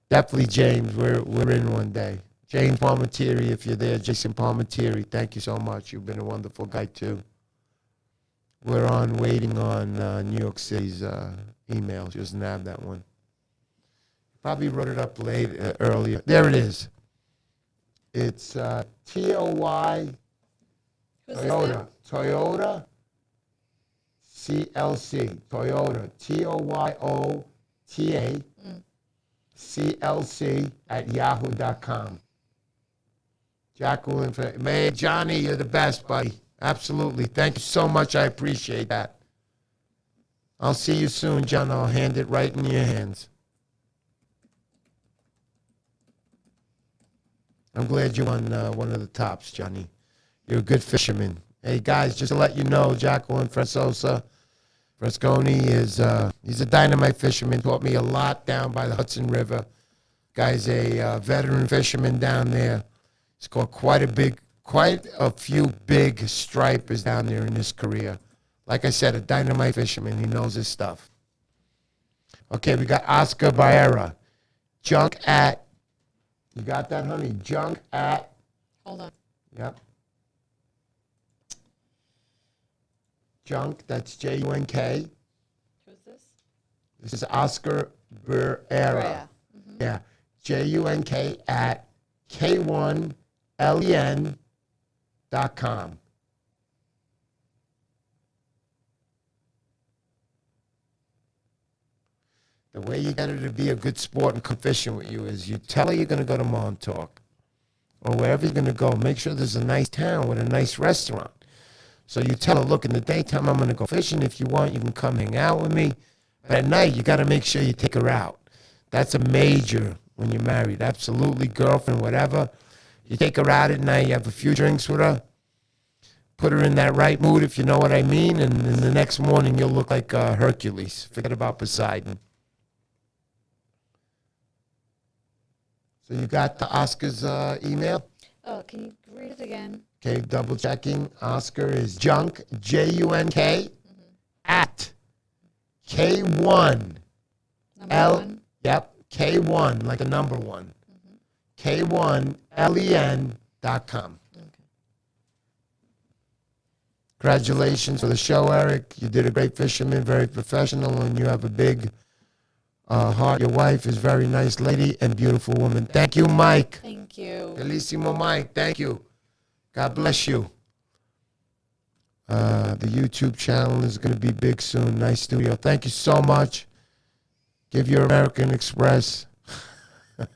Definitely, James. We're in one day. James Palmatieri, if you're there. Jason Palmatieri, thank you so much. You've been a wonderful guy, too. We're waiting on New York City's email. She doesn't have that one. Probably wrote it up earlier. There it is. It's TOY Toyota. Toyota CLC. Toyota. TOYOTA CLC at yahoo.com. Jacqueline, man, Johnny, you're the best, buddy. Absolutely. Thank you so much. I appreciate that. I'll see you soon, John. I'll hand it right in your hands. I'm glad you're on one of the tops, Johnny. You're a good fisherman. Hey, guys, just to let you know, Jacqueline Frescosa, Fresconi is he's a dynamite fisherman. Taught me a lot down by the Hudson River. Guy's a veteran fisherman down there. He's caught quite a few big stripers down there in his career. Like I said, a dynamite fisherman. He knows his stuff. Okay, we got Oscar Baera. Junk at. You got that, honey? Junk at. Hold on. Yep. Junk, that's Junk. Who's this? This is Oscar Baera. Mm-hmm. Yeah. Junk at K1LEN.com. The way you get her to be a good sport and come fishing with you is you tell her you're going to go to Montauk or wherever you're going to go. Make sure there's a nice town with a nice restaurant. So you tell her, look, in the daytime, I'm going to go fishing. If you want, you can come hang out with me. But at night, you got to make sure you take her out. That's a major when you're married. Absolutely, girlfriend, whatever. You take her out at night. You have a few drinks with her. Put her in that right mood, if you know what I mean. And then the next morning, you'll look like Hercules. Forget about Poseidon. So you got the Oscar's email? Oh, can you read it again? Okay, double checking. Oscar is junk, Junk, at K1. Number one? Yep, K1, like the number one. K1LEN.com. Okay. Congratulations for the show, Eric. You did a great fisherman, very professional, and you have a big heart. Your wife is a very nice lady and beautiful woman. Thank you, Mike. Thank you. Bellissimo Mike, thank you. God bless you. The YouTube channel is going to be big soon. Nice studio. Thank you so much. Give your American Express. What?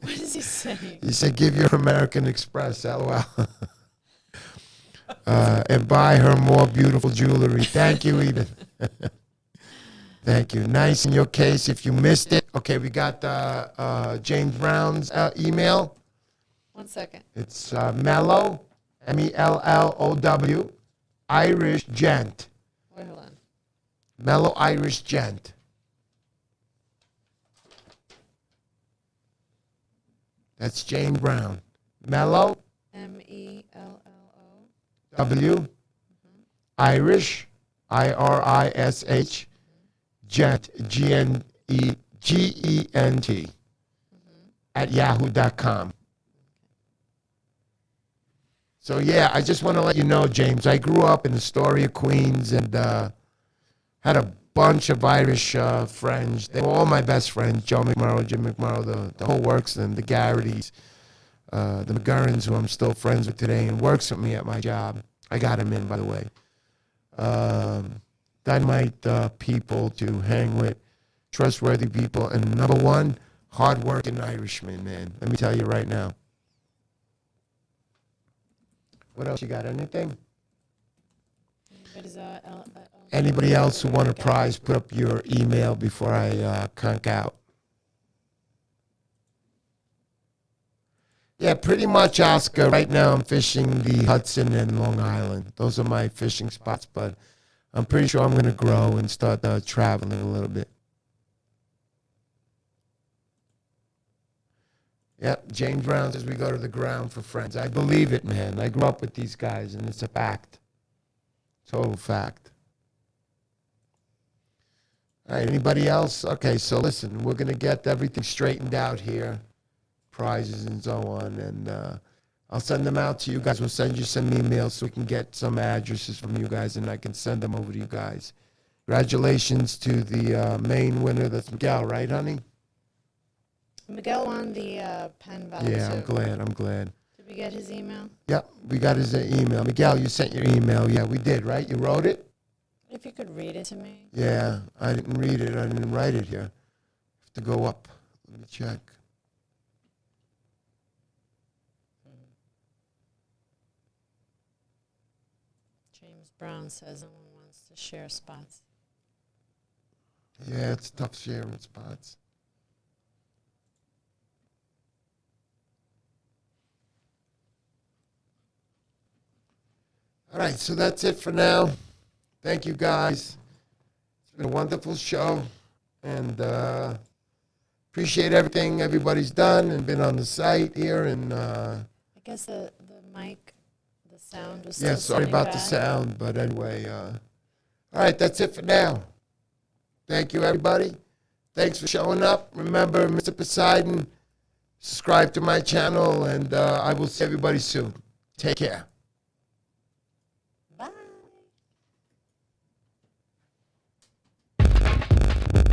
What is he saying? He said, give your American Express. LOL. And buy her more beautiful jewelry. Thank you, Edith. Thank you. Nice in your case. If you missed it, okay, we got James Brown's email. 1 second. It's Mellow, MELLOW, Irish Gent. Wait, hold on. Mellow Irish Gent. That's James Brown. Mellow, MELLO. W, Irish, IRISH, Gent, GENT, at yahoo.com. So, yeah, I just want to let you know, James, I grew up in Astoria, Queens, and had a bunch of Irish friends. They were all my best friends, Joe McMurrow, Jim McMurrow, the whole works, and the Garrity's, the McGurrans, who I'm still friends with today and works with me at my job. I got him in, by the way. Dynamite people to hang with, trustworthy people, and number one, hard-working Irishman, man. Let me tell you right now. What else you got? Anything? Anybody else who won a prize, put up your email before I conk out. Yeah, pretty much, Oscar. Right now I'm fishing the Hudson and Long Island. Those are my fishing spots, but I'm pretty sure I'm going to grow and start traveling a little bit. Yep, James Brown says we go to the ground for friends. I believe it, man. I grew up with these guys, and it's a fact. Total fact. All right, anybody else? Okay, so listen, we're going to get everything straightened out here, prizes and so on, and I'll send them out to you guys. We'll send you some emails so we can get some addresses from you guys, and I can send them over to you guys. Congratulations to the main winner. That's Miguel, right, honey? Miguel won the pen battle. Yeah, too. I'm glad. Did we get his email? Yep, we got his email. Miguel, you sent your email. Yeah, we did, right? You wrote it? If you could read it to me. Yeah, I didn't read it. I didn't write it here. Have to go up. Let me check. James Brown says no one wants to share spots. Yeah, it's tough sharing spots. All right, so that's it for now. Thank you, guys. It's been a wonderful show, and appreciate everything everybody's done and been on the site here. And I guess the mic, the sound was. yeah, still sorry sending about the back. sound, but anyway, all right, that's it for now. Thank you, everybody. Thanks for showing up. Remember, Mr. Poseidon, subscribe to my channel, and I will see everybody soon. Take care.